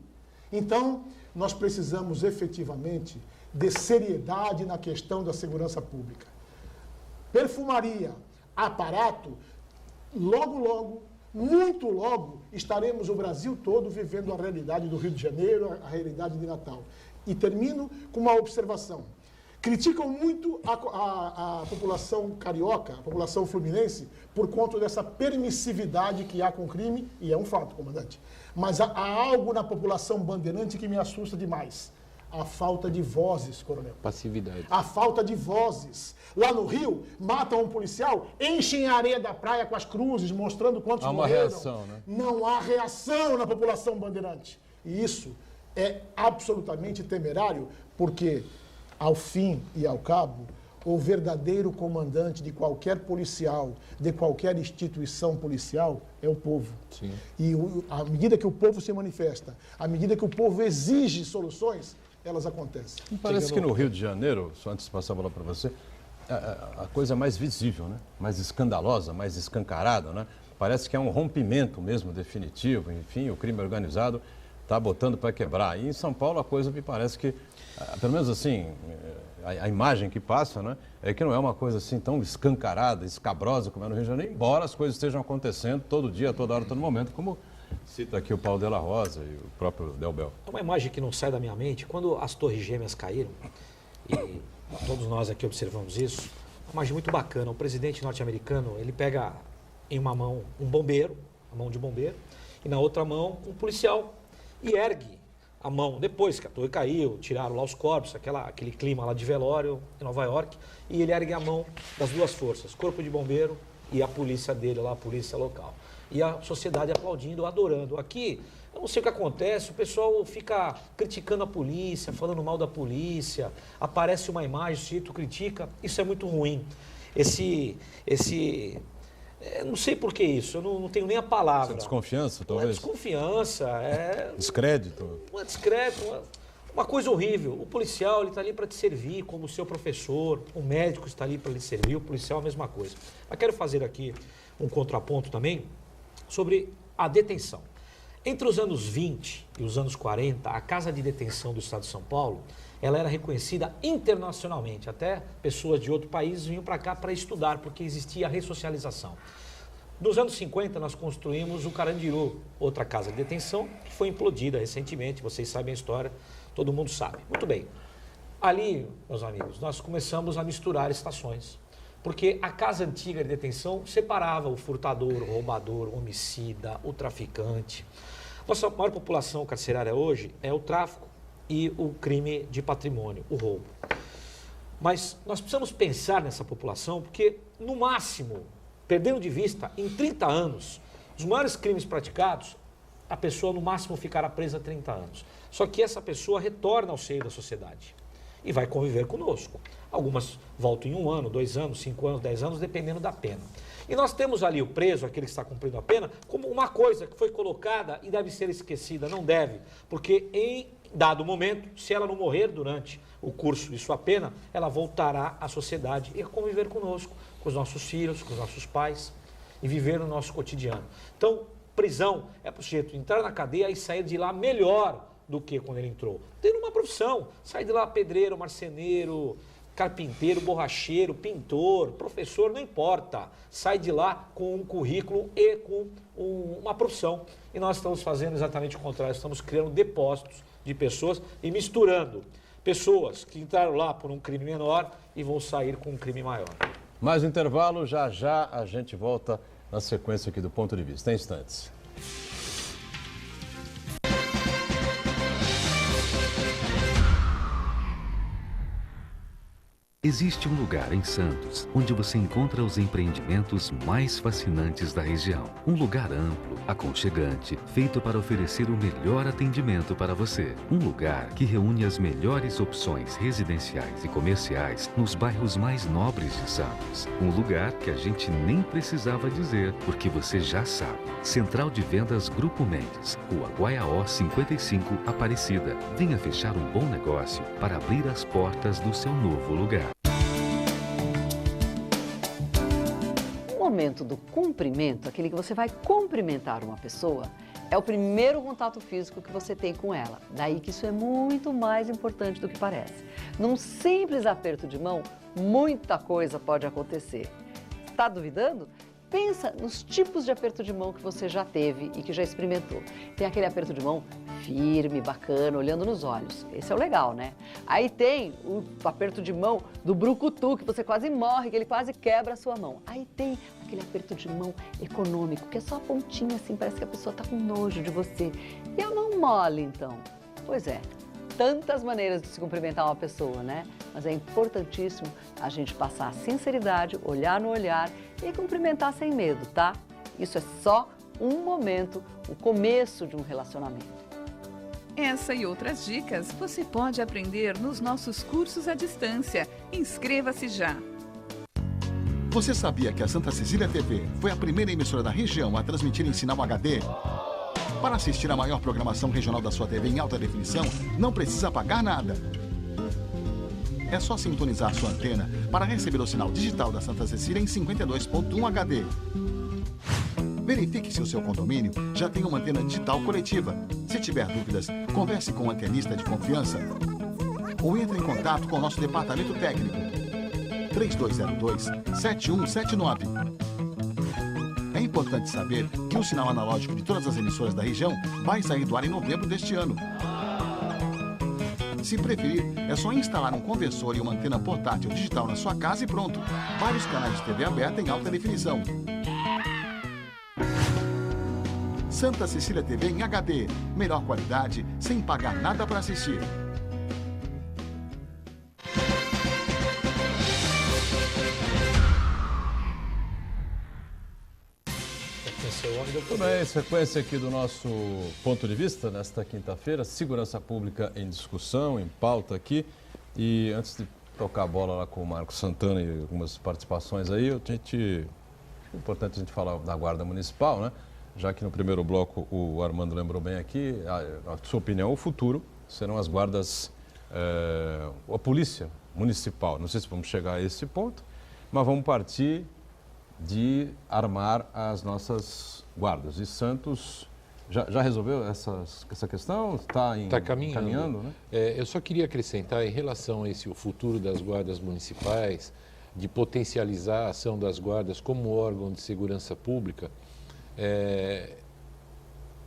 Então, nós precisamos efetivamente de seriedade na questão da segurança pública. Perfumaria, aparato, logo, logo, muito logo, estaremos o Brasil todo vivendo a realidade do Rio de Janeiro, a realidade de Natal. E termino com uma observação. Criticam muito a população carioca, a população fluminense, por conta dessa permissividade que há com o crime, e é um fato, comandante. Mas há algo na população bandeirante que me assusta demais. A falta de vozes, coronel. Passividade. A falta de vozes. Lá no Rio, matam um policial, enchem a areia da praia com as cruzes, mostrando quantos morreram. Há uma reação, né? Não há reação na população bandeirante. E isso é absolutamente temerário, porque, ao fim e ao cabo, o verdadeiro comandante de qualquer policial, de qualquer instituição policial, é o povo. Sim. E à medida que o povo se manifesta, à medida que o povo exige soluções, elas acontecem. Parece que no Rio de Janeiro, só antes de passar a bola para você, a coisa mais visível, né? Mais escandalosa, mais escancarada, né? Parece que é um rompimento mesmo definitivo, enfim, o crime organizado está botando para quebrar. E em São Paulo a coisa me parece que, pelo menos assim, a imagem que passa, né, é que não é uma coisa assim tão escancarada, escabrosa como é no Rio de Janeiro, embora as coisas estejam acontecendo todo dia, toda hora, todo momento, como cita aqui o Paulo de la Rosa e o próprio Delbel. É uma imagem que não sai da minha mente. Quando as Torres Gêmeas caíram, e todos nós aqui observamos isso, uma imagem muito bacana. O presidente norte-americano, ele pega em uma mão um bombeiro, a mão de bombeiro, e na outra mão um policial, e ergue a mão, depois que a torre caiu, tiraram lá os corpos, aquele clima lá de velório em Nova York, e ele ergue a mão das duas forças, corpo de bombeiro e a polícia dele lá, a polícia local. E a sociedade aplaudindo, adorando. Aqui, eu não sei o que acontece, o pessoal fica criticando a polícia, falando mal da polícia, aparece uma imagem, o sujeito critica, isso é muito ruim. Não sei por que isso, eu não tenho nem a palavra. Essa desconfiança, talvez? Não é desconfiança, é... Descrédito? Não é descrédito, uma coisa horrível. O policial, ele está ali para te servir como seu professor, o médico está ali para lhe servir, o policial é a mesma coisa. Mas quero fazer aqui um contraponto também sobre a detenção. Entre os anos 20 e os anos 40, a Casa de Detenção do Estado de São Paulo, ela era reconhecida internacionalmente. Até pessoas de outro país vinham para cá para estudar, porque existia a ressocialização. Nos anos 50, nós construímos o Carandiru, outra casa de detenção, que foi implodida recentemente, vocês sabem a história, todo mundo sabe. Muito bem. Ali, meus amigos, nós começamos a misturar estações, porque a casa antiga de detenção separava o furtador, o roubador, o homicida, o traficante. Nossa maior população carcerária hoje é o tráfico e o crime de patrimônio, o roubo. Mas nós precisamos pensar nessa população porque, no máximo, perdendo de vista, em 30 anos, os maiores crimes praticados, a pessoa no máximo ficará presa 30 anos. Só que essa pessoa retorna ao seio da sociedade. e vai conviver conosco. Algumas voltam em 1 ano, 2 anos, 5 anos, 10 anos, dependendo da pena. E nós temos ali o preso, aquele que está cumprindo a pena, como uma coisa que foi colocada e deve ser esquecida. Não deve, porque em dado momento, se ela não morrer durante o curso de sua pena, ela voltará à sociedade e conviver conosco, com os nossos filhos, com os nossos pais e viver no nosso cotidiano. Então, prisão é para o sujeito entrar na cadeia e sair de lá melhor do que quando ele entrou. Tendo uma profissão, sair de lá pedreiro, marceneiro, carpinteiro, borracheiro, pintor, professor, não importa. Sai de lá com um currículo e com uma profissão. E nós estamos fazendo exatamente o contrário, estamos criando depósitos de pessoas e misturando pessoas que entraram lá por um crime menor e vão sair com um crime maior. Mais um intervalo, já já a gente volta na sequência aqui do Ponto de Vista, em instantes. Existe um lugar em Santos onde você encontra os empreendimentos mais fascinantes da região. Um lugar amplo, aconchegante, feito para oferecer o melhor atendimento para você. Um lugar que reúne as melhores opções residenciais e comerciais nos bairros mais nobres de Santos. Um lugar que a gente nem precisava dizer, porque você já sabe. Central de Vendas Grupo Mendes, Rua Guaiaó 55, Aparecida. Venha fechar um bom negócio para abrir as portas do seu novo lugar. O momento do cumprimento, aquele que você vai cumprimentar uma pessoa, é o primeiro contato físico que você tem com ela. Daí que isso é muito mais importante do que parece. Num simples aperto de mão, muita coisa pode acontecer. Está duvidando? Pensa nos tipos de aperto de mão que você já teve e que já experimentou. Tem aquele aperto de mão firme, bacana, olhando nos olhos. Esse é o legal, né? Aí tem o aperto de mão do brucutu, que você quase morre, que ele quase quebra a sua mão. Aí tem aquele aperto de mão econômico, que é só a pontinha assim, parece que a pessoa está com nojo de você. E a mão mole, então? Pois é. Tantas maneiras de se cumprimentar uma pessoa, né? Mas é importantíssimo a gente passar a sinceridade, olhar no olhar e cumprimentar sem medo, tá? Isso é só um momento, o começo de um relacionamento. Essa e outras dicas você pode aprender nos nossos cursos à distância. Inscreva-se já! Você sabia que a Santa Cecília TV foi a primeira emissora da região a transmitir em sinal HD? Para assistir a maior programação regional da sua TV em alta definição, não precisa pagar nada. É só sintonizar sua antena para receber o sinal digital da Santa Cecília em 52.1 HD. Verifique se o seu condomínio já tem uma antena digital coletiva. Se tiver dúvidas, converse com um antenista de confiança ou entre em contato com o nosso departamento técnico. 3202-7179. É importante saber que o sinal analógico de todas as emissoras da região vai sair do ar em novembro deste ano. Se preferir, é só instalar um conversor e uma antena portátil digital na sua casa e pronto. Vários canais de TV aberta em alta definição. Santa Cecília TV em HD. Melhor qualidade, sem pagar nada para assistir. Muito bem, sequência aqui do nosso Ponto de Vista nesta quinta-feira, segurança pública em discussão, em pauta aqui. E antes de tocar a bola lá com o Marcos Santana e algumas participações aí, é importante a gente falar da Guarda Municipal, né? Já que no primeiro bloco o Armando lembrou bem aqui, a sua opinião, o futuro serão as guardas, a polícia municipal. Não sei se vamos chegar a esse ponto, mas vamos partir de armar as nossas guardas. E Santos já resolveu essa questão? Está caminhando, né? Eu só queria acrescentar em relação a o futuro das guardas municipais, de potencializar a ação das guardas como órgão de segurança pública.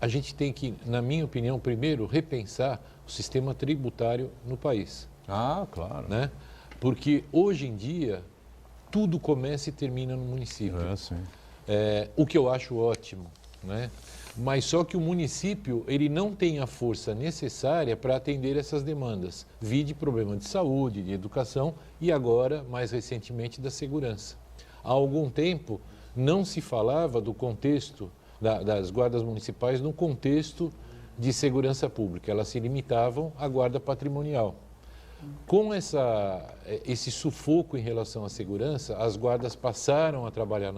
A gente tem que, na minha opinião, primeiro repensar o sistema tributário no país. Ah, claro. Né? Porque hoje em dia tudo começa e termina no município. O que eu acho ótimo, né? Mas só que o município ele não tem a força necessária para atender essas demandas. Vide problema de saúde, de educação e agora, mais recentemente, da segurança. Há algum tempo não se falava do contexto das guardas municipais no contexto de segurança pública. Elas se limitavam à guarda patrimonial. Com esse sufoco em relação à segurança, as guardas passaram a trabalhar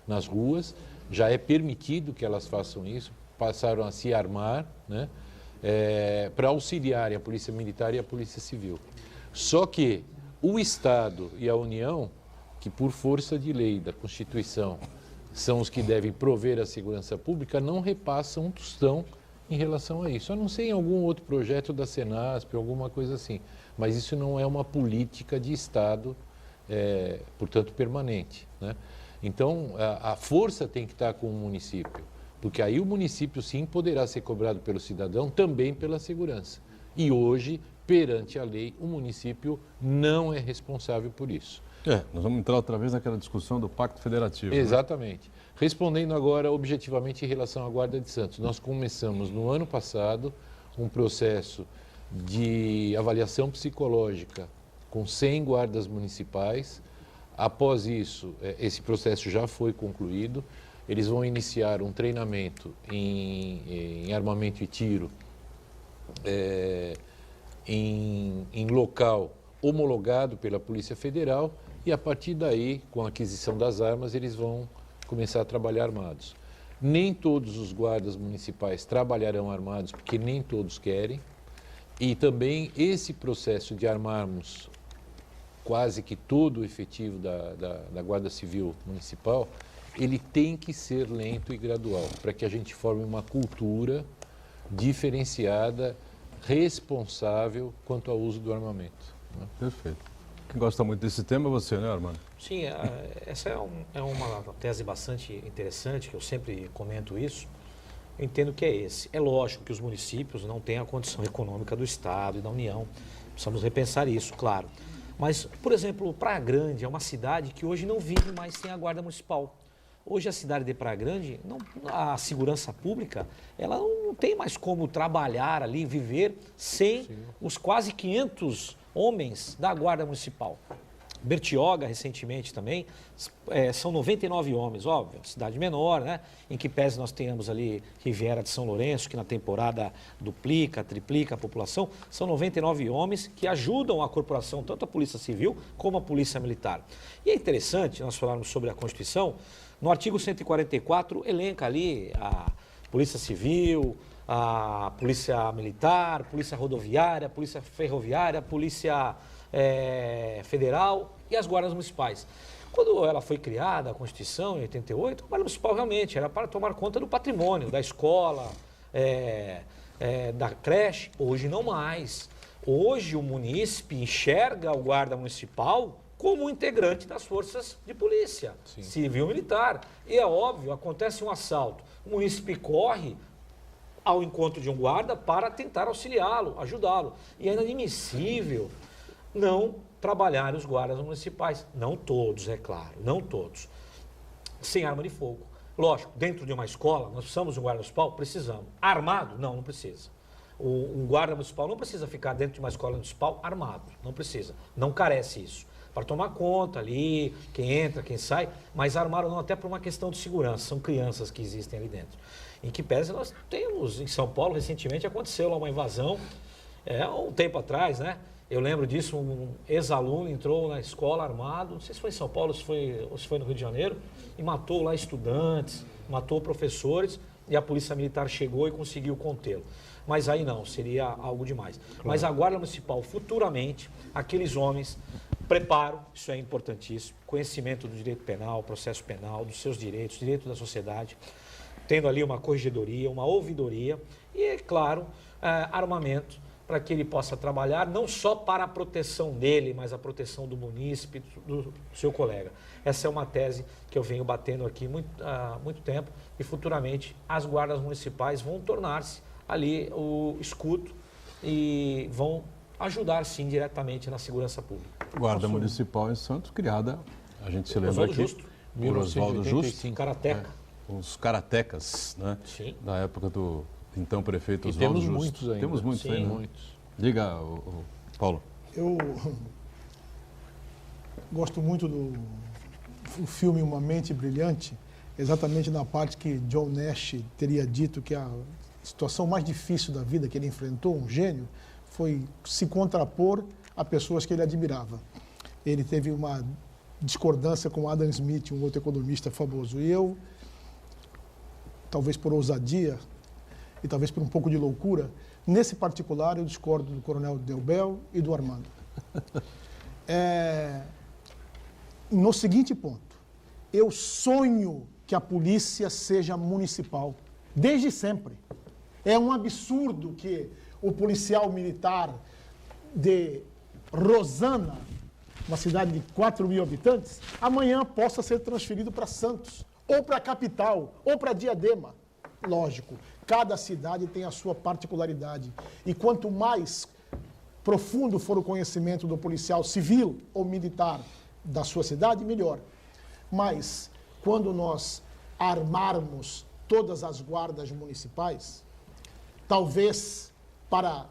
nas ruas, já é permitido que elas façam isso, passaram a se armar, né, para auxiliarem a Polícia Militar e a Polícia Civil. Só que o Estado e a União, que por força de lei da Constituição são os que devem prover a segurança pública, não repassam um tostão em relação a isso, a não ser em algum outro projeto da Senasp, alguma coisa assim. Mas isso não é uma política de Estado, portanto, permanente, né? Então, a força tem que estar com o município, porque aí o município, sim, poderá ser cobrado pelo cidadão também pela segurança. E hoje, perante a lei, o município não é responsável por isso. Nós vamos entrar outra vez naquela discussão do Pacto Federativo. Exatamente. Né? Respondendo agora objetivamente em relação à Guarda de Santos, nós começamos no ano passado um processo de avaliação psicológica com 100 guardas municipais. Após isso, esse processo já foi concluído. Eles vão iniciar um treinamento em armamento e tiro em local homologado pela Polícia Federal e, a partir daí, com a aquisição das armas, eles vão começar a trabalhar armados. Nem todos os guardas municipais trabalharão armados, porque nem todos querem. E também esse processo de armarmos quase que todo o efetivo da Guarda Civil Municipal, ele tem que ser lento e gradual, para que a gente forme uma cultura diferenciada, responsável quanto ao uso do armamento. Perfeito. Quem gosta muito desse tema é você, né, Armando? Sim, essa é uma tese bastante interessante, que eu sempre comento isso. Eu entendo que é esse. É lógico que os municípios não têm a condição econômica do Estado e da União. Precisamos repensar isso, claro. Mas, por exemplo, Praia Grande é uma cidade que hoje não vive mais sem a Guarda Municipal. Hoje a cidade de Praia Grande, a segurança pública, ela não tem mais como trabalhar ali, viver sem os quase 500 homens da Guarda Municipal. Bertioga, recentemente também, são 99 homens, óbvio, cidade menor, né? Em que pese nós tenhamos ali Riviera de São Lourenço, que na temporada duplica, triplica a população, são 99 homens que ajudam a corporação, tanto a Polícia Civil como a Polícia Militar. E é interessante, nós falarmos sobre a Constituição, no artigo 144 elenca ali a Polícia Civil, a Polícia Militar, Polícia Rodoviária, Polícia Ferroviária, Polícia Federal e as guardas municipais. Quando ela foi criada, a Constituição, em 88, a Guarda Municipal realmente era para tomar conta do patrimônio, da escola, da creche. Hoje não mais. Hoje o munícipe enxerga o guarda municipal como integrante das forças de polícia, civil e militar. E é óbvio, acontece um assalto, o munícipe corre ao encontro de um guarda para tentar auxiliá-lo, ajudá-lo. E é inadmissível não trabalhar os guardas municipais. Não todos, é claro, não todos. Sem arma de fogo. Lógico, dentro de uma escola, nós precisamos de um guarda municipal? Precisamos. Armado? Não, não precisa. Um guarda municipal não precisa ficar dentro de uma escola municipal armado. Não precisa. Não carece isso. Para tomar conta ali, quem entra, quem sai, mas armado não, até por uma questão de segurança. São crianças que existem ali dentro. Em que pese nós temos, em São Paulo, recentemente aconteceu lá uma invasão, um tempo atrás, né? Eu lembro disso, um ex-aluno entrou na escola armado, não sei se foi em São Paulo ou se foi no Rio de Janeiro, e matou lá estudantes, matou professores, e a Polícia Militar chegou e conseguiu contê-lo. Mas aí não, seria algo demais. Claro. Mas a Guarda Municipal, futuramente, aqueles homens, preparo, isso é importantíssimo, conhecimento do direito penal, processo penal, dos seus direitos, direito da sociedade, tendo ali uma corregedoria, uma ouvidoria e, é claro, armamento, para que ele possa trabalhar não só para a proteção dele, mas a proteção do munícipe, do seu colega. Essa é uma tese que eu venho batendo aqui há muito tempo e futuramente as guardas municipais vão tornar-se ali o escudo e vão ajudar sim diretamente na segurança pública. Guarda Municipal em Santos, criada, a gente se lembra aqui, por Oswaldo Justo, Karateca. Os karatecas, né? Sim. Da época do então prefeito Oswaldo Justo. Muitos ainda. Temos muitos ainda. Muitos. Diga, Paulo. Eu gosto muito do filme Uma Mente Brilhante, exatamente na parte que John Nash teria dito que a situação mais difícil da vida que ele enfrentou, um gênio, foi se contrapor a pessoas que ele admirava. Ele teve uma discordância com Adam Smith, um outro economista famoso. E eu, talvez por ousadia e talvez por um pouco de loucura, nesse particular eu discordo do Coronel Delbel e do Armando. No seguinte ponto, eu sonho que a polícia seja municipal, desde sempre. É um absurdo que o policial militar de Rosana, uma cidade de 4 mil habitantes, amanhã possa ser transferido para Santos, ou para a capital, ou para Diadema. Lógico, cada cidade tem a sua particularidade. E quanto mais profundo for o conhecimento do policial civil ou militar da sua cidade, melhor. Mas, quando nós armarmos todas as guardas municipais, talvez para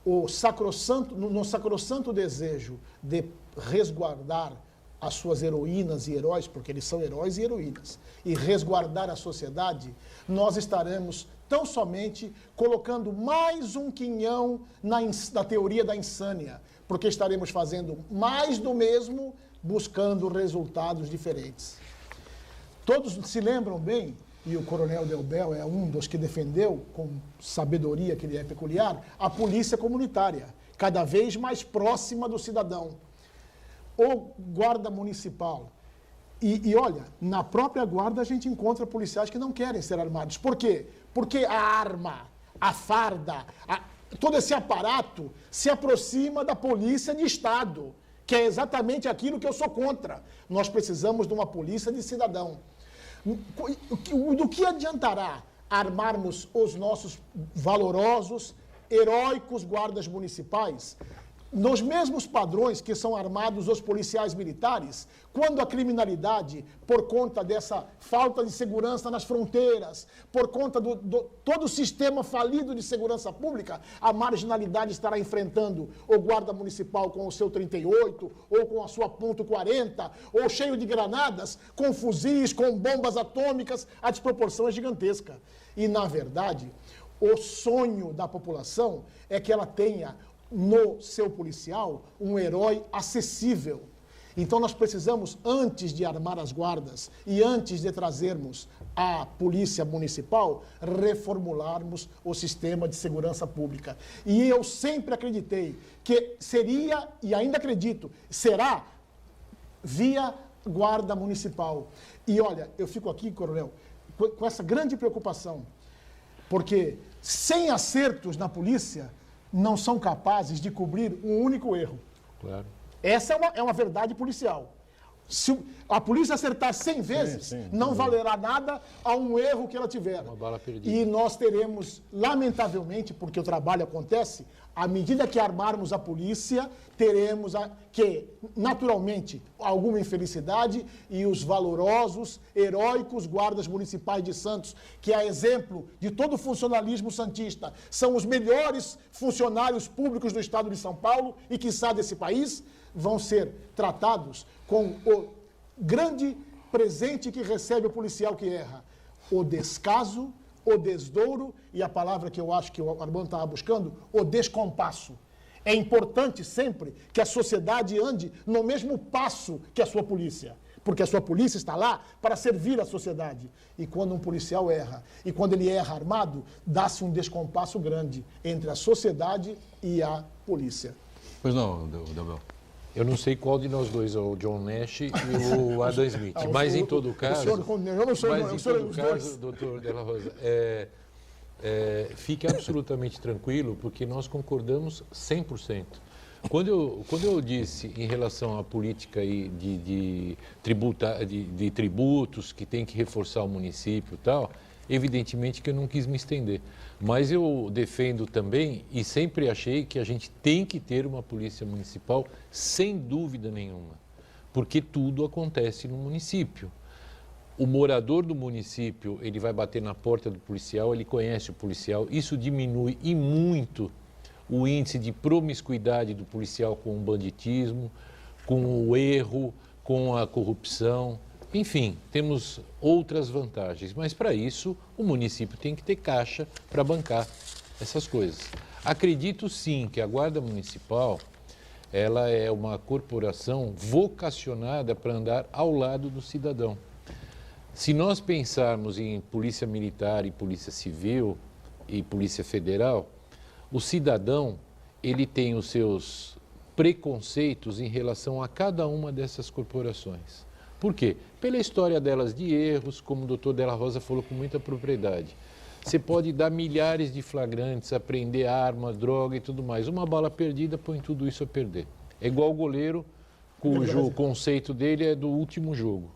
no sacrossanto desejo de resguardar as suas heroínas e heróis, porque eles são heróis e heroínas, e resguardar a sociedade, nós estaremos tão somente colocando mais um quinhão na teoria da insânia, porque estaremos fazendo mais do mesmo, buscando resultados diferentes. Todos se lembram bem, e o Coronel Delbel é um dos que defendeu, com sabedoria que lhe é peculiar, a polícia comunitária, cada vez mais próxima do cidadão. O guarda municipal. E olha, na própria guarda a gente encontra policiais que não querem ser armados. Por quê? Porque a arma, a farda, todo esse aparato se aproxima da polícia de Estado, que é exatamente aquilo que eu sou contra. Nós precisamos de uma polícia de cidadão. Do que adiantará armarmos os nossos valorosos, heróicos guardas municipais nos mesmos padrões que são armados os policiais militares, quando a criminalidade, por conta dessa falta de segurança nas fronteiras, por conta todo o sistema falido de segurança pública, a marginalidade estará enfrentando o guarda municipal com o seu 38, ou com a sua .40, ou cheio de granadas, com fuzis, com bombas atômicas, a desproporção é gigantesca. E, na verdade, o sonho da população é que ela tenha no seu policial um herói acessível. Então nós precisamos, antes de armar as guardas e antes de trazermos a polícia municipal, reformularmos o sistema de segurança pública. E eu sempre acreditei que seria, e ainda acredito, será via guarda municipal. E olha, eu fico aqui, Coronel, com essa grande preocupação, porque sem acertos na polícia, não são capazes de cobrir um único erro. Claro. Essa é uma verdade policial. Se a polícia acertar 100 vezes, não valerá nada a um erro que ela tiver. Uma bala perdida. E nós teremos, lamentavelmente, porque o trabalho acontece, à medida que armarmos a polícia, teremos naturalmente, alguma infelicidade e os valorosos, heróicos guardas municipais de Santos, que é exemplo de todo o funcionalismo santista, são os melhores funcionários públicos do Estado de São Paulo e, quiçá, desse país, vão ser tratados com o grande presente que recebe o policial que erra: o descaso, o desdouro e a palavra que eu acho que o Armando estava buscando, o descompasso. É importante sempre que a sociedade ande no mesmo passo que a sua polícia, porque a sua polícia está lá para servir a sociedade. E quando um policial erra, e quando ele erra armado, dá-se um descompasso grande entre a sociedade e a polícia. Pois não, Delbel. Eu não sei qual de nós dois, o John Nash e o Adam Smith, mas em todo caso, doutor Della Rosa, fique absolutamente tranquilo, porque nós concordamos 100%. Quando eu disse em relação à política de tributos, que tem que reforçar o município e tal, evidentemente que eu não quis me estender. Mas eu defendo também e sempre achei que a gente tem que ter uma polícia municipal, sem dúvida nenhuma, porque tudo acontece no município. O morador do município, ele vai bater na porta do policial, ele conhece o policial, isso diminui e muito o índice de promiscuidade do policial com o banditismo, com o erro, com a corrupção. Enfim, temos outras vantagens, mas para isso o município tem que ter caixa para bancar essas coisas. Acredito sim que a Guarda Municipal ela é uma corporação vocacionada para andar ao lado do cidadão. Se nós pensarmos em polícia militar e polícia civil e polícia federal, o cidadão, ele tem os seus preconceitos em relação a cada uma dessas corporações. Por quê? Pela história delas de erros, como o doutor Della Rosa falou com muita propriedade. Você pode dar milhares de flagrantes, apreender arma, droga e tudo mais. Uma bala perdida põe tudo isso a perder. É igual o goleiro, cujo conceito dele é do último jogo.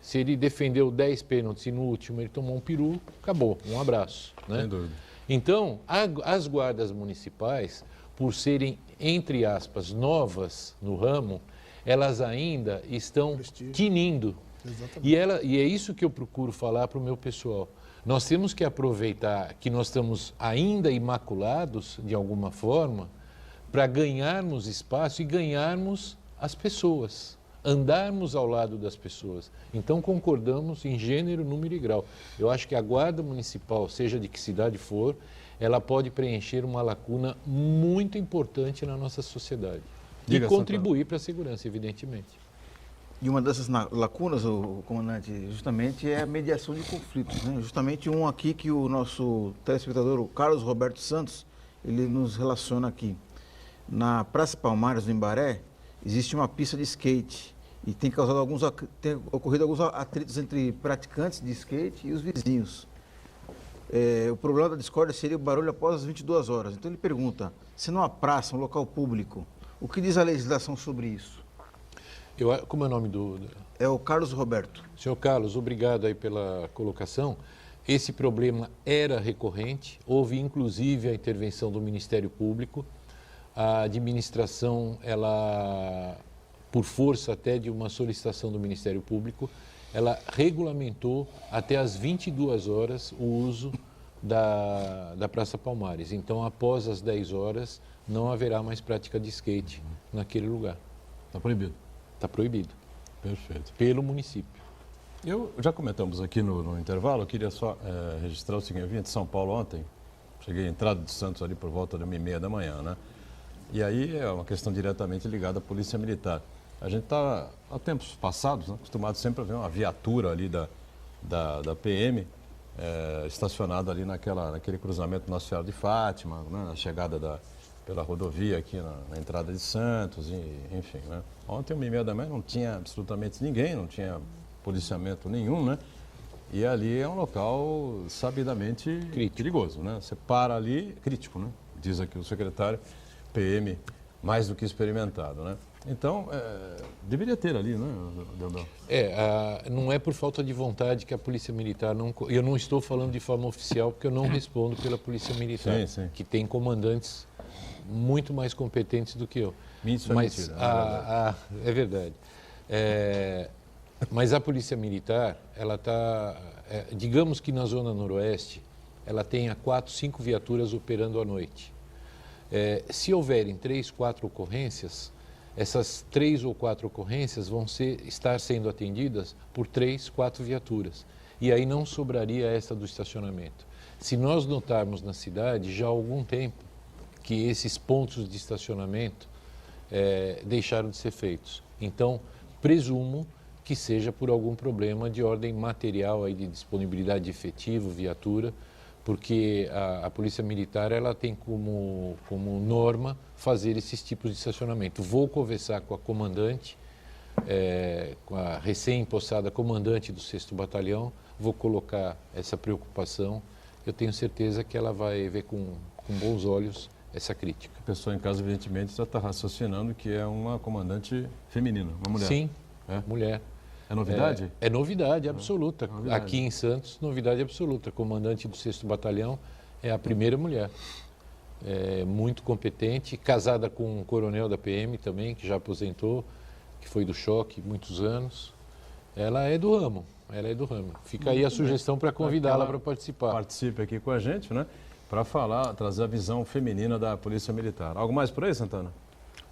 Se ele defendeu 10 pênaltis e no último ele tomou um peru, acabou, um abraço. Né? Sem dúvida. Então, as guardas municipais, por serem, entre aspas, novas no ramo, elas ainda estão tinindo. E é isso que eu procuro falar para o meu pessoal. Nós temos que aproveitar que nós estamos ainda imaculados, de alguma forma, para ganharmos espaço e ganharmos as pessoas, andarmos ao lado das pessoas. Então, concordamos em gênero, número e grau. Eu acho que a Guarda Municipal, seja de que cidade for, ela pode preencher uma lacuna muito importante na nossa sociedade. E contribuir para a segurança, evidentemente. E uma dessas lacunas, comandante, justamente é a mediação de conflitos, né? Justamente um aqui que o nosso telespectador, o Carlos Roberto Santos, ele nos relaciona aqui. Na Praça Palmares, no Imbaré, existe uma pista de skate e tem ocorrido alguns atritos entre praticantes de skate e os vizinhos. O problema da discórdia seria o barulho após as 22 horas. Então ele pergunta, se numa praça, um local público, o que diz a legislação sobre isso? Como é o nome do... É o Carlos Roberto. Senhor Carlos, obrigado aí pela colocação. Esse problema era recorrente, houve inclusive a intervenção do Ministério Público. A administração, ela, por força até de uma solicitação do Ministério Público, ela regulamentou até às 22 horas o uso da Praça Palmares. Então, após as 10 horas, não haverá mais prática de skate naquele lugar. Está proibido? Está proibido. Perfeito. Pelo município. Já comentamos aqui no intervalo, eu queria só registrar o seguinte, eu vim de São Paulo ontem, cheguei à entrada de Santos ali por volta de 1h30 da manhã, né? E aí é uma questão diretamente ligada à Polícia Militar. A gente está, há tempos passados, né, acostumado sempre a ver uma viatura ali da PM estacionada ali naquele cruzamento Nossa Senhora de Fátima, né, na chegada pela rodovia aqui na entrada de Santos, enfim, né? Ontem, 1h30 da manhã, não tinha absolutamente ninguém, não tinha policiamento nenhum, né? E ali é um local sabidamente perigoso, né? Você para ali, crítico, né? Diz aqui o secretário, PM mais do que experimentado, né? Então, deveria ter ali, né, Deodão? Não é por falta de vontade que a Polícia Militar não... Eu não estou falando de forma oficial, porque eu não respondo pela Polícia Militar, sim. que tem comandantes muito mais competentes do que eu. Isso mas mentira, é verdade. Mas a Polícia Militar, ela está... digamos que na Zona Noroeste, ela tenha 4, 5 viaturas operando à noite. Se houverem 3, 4 ocorrências, essas 3 ou 4 ocorrências vão estar sendo atendidas por 3, 4 viaturas. E aí não sobraria essa do estacionamento. Se nós notarmos na cidade, já há algum tempo, que esses pontos de estacionamento deixaram de ser feitos. Então, presumo que seja por algum problema de ordem material, aí de disponibilidade de efetivo, viatura, porque a Polícia Militar ela tem como norma fazer esses tipos de estacionamento. Vou conversar com a comandante, com a recém-impossada comandante do 6º Batalhão, vou colocar essa preocupação. Eu tenho certeza que ela vai ver com bons olhos essa crítica. A pessoa em casa, evidentemente, já está raciocinando que é uma comandante feminina, uma mulher. Sim, mulher. É novidade? É novidade absoluta. Novidade. Aqui em Santos, novidade absoluta. Comandante do 6º Batalhão é a primeira mulher. Muito competente, casada com um coronel da PM também, que já aposentou, que foi do choque muitos anos. Ela é do ramo. Fica aí a sugestão para convidá-la para participar. Participe aqui com a gente, né? Para trazer a visão feminina da Polícia Militar. Algo mais por aí, Santana?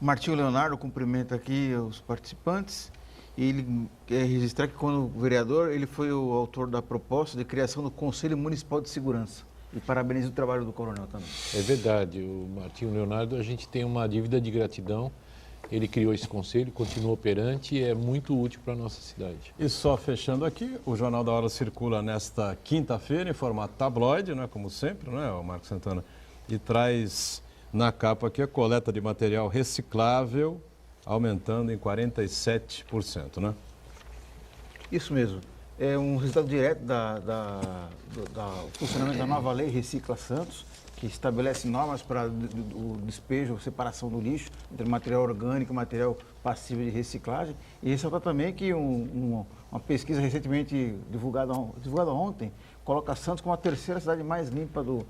Martinho Leonardo cumprimenta aqui os participantes. Ele quer registrar que quando vereador, ele foi o autor da proposta de criação do Conselho Municipal de Segurança. E parabeniza o trabalho do coronel também. É verdade, o Martinho Leonardo, a gente tem uma dívida de gratidão. Ele criou esse conselho, continua operante e é muito útil para a nossa cidade. E só fechando aqui, o Jornal da Hora circula nesta quinta-feira em formato tabloide, né, como sempre, né, o Marcos Santana, e traz na capa aqui a coleta de material reciclável aumentando em 47%, né? Isso mesmo. É um resultado direto do funcionamento da nova lei Recicla Santos, que estabelece normas para o despejo, separação do lixo entre material orgânico e material passível de reciclagem. E ressaltar também que uma pesquisa recentemente divulgada ontem coloca Santos como a terceira cidade mais limpa do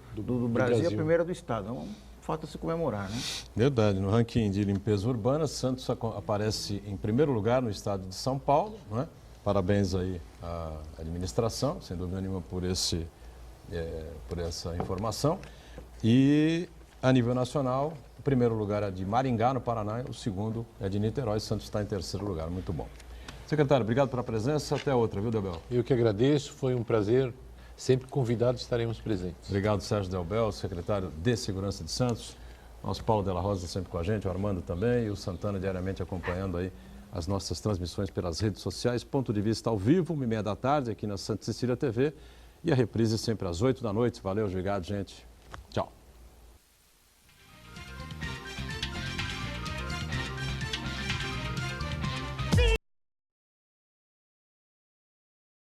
Brasil e a primeira do estado. É um fato a se comemorar, né? Verdade. No ranking de limpeza urbana, Santos aparece em primeiro lugar no estado de São Paulo, né? Parabéns aí à administração, sem dúvida nenhuma, por essa informação. E, a nível nacional, o primeiro lugar é de Maringá, no Paraná, e o segundo é de Niterói. Santos está em terceiro lugar. Muito bom. Secretário, obrigado pela presença. Até outra, viu, Delbel? Eu que agradeço. Foi um prazer. Sempre convidados estaremos presentes. Obrigado, Sérgio Delbel, secretário de Segurança de Santos. Nosso Paulo Della Rosa sempre com a gente, o Armando também, e o Santana diariamente acompanhando aí as nossas transmissões pelas redes sociais. Ponto de vista ao vivo, 1h30 da tarde, aqui na Santa Cecília TV. E a reprise sempre às 8 da noite. Valeu, obrigado, gente.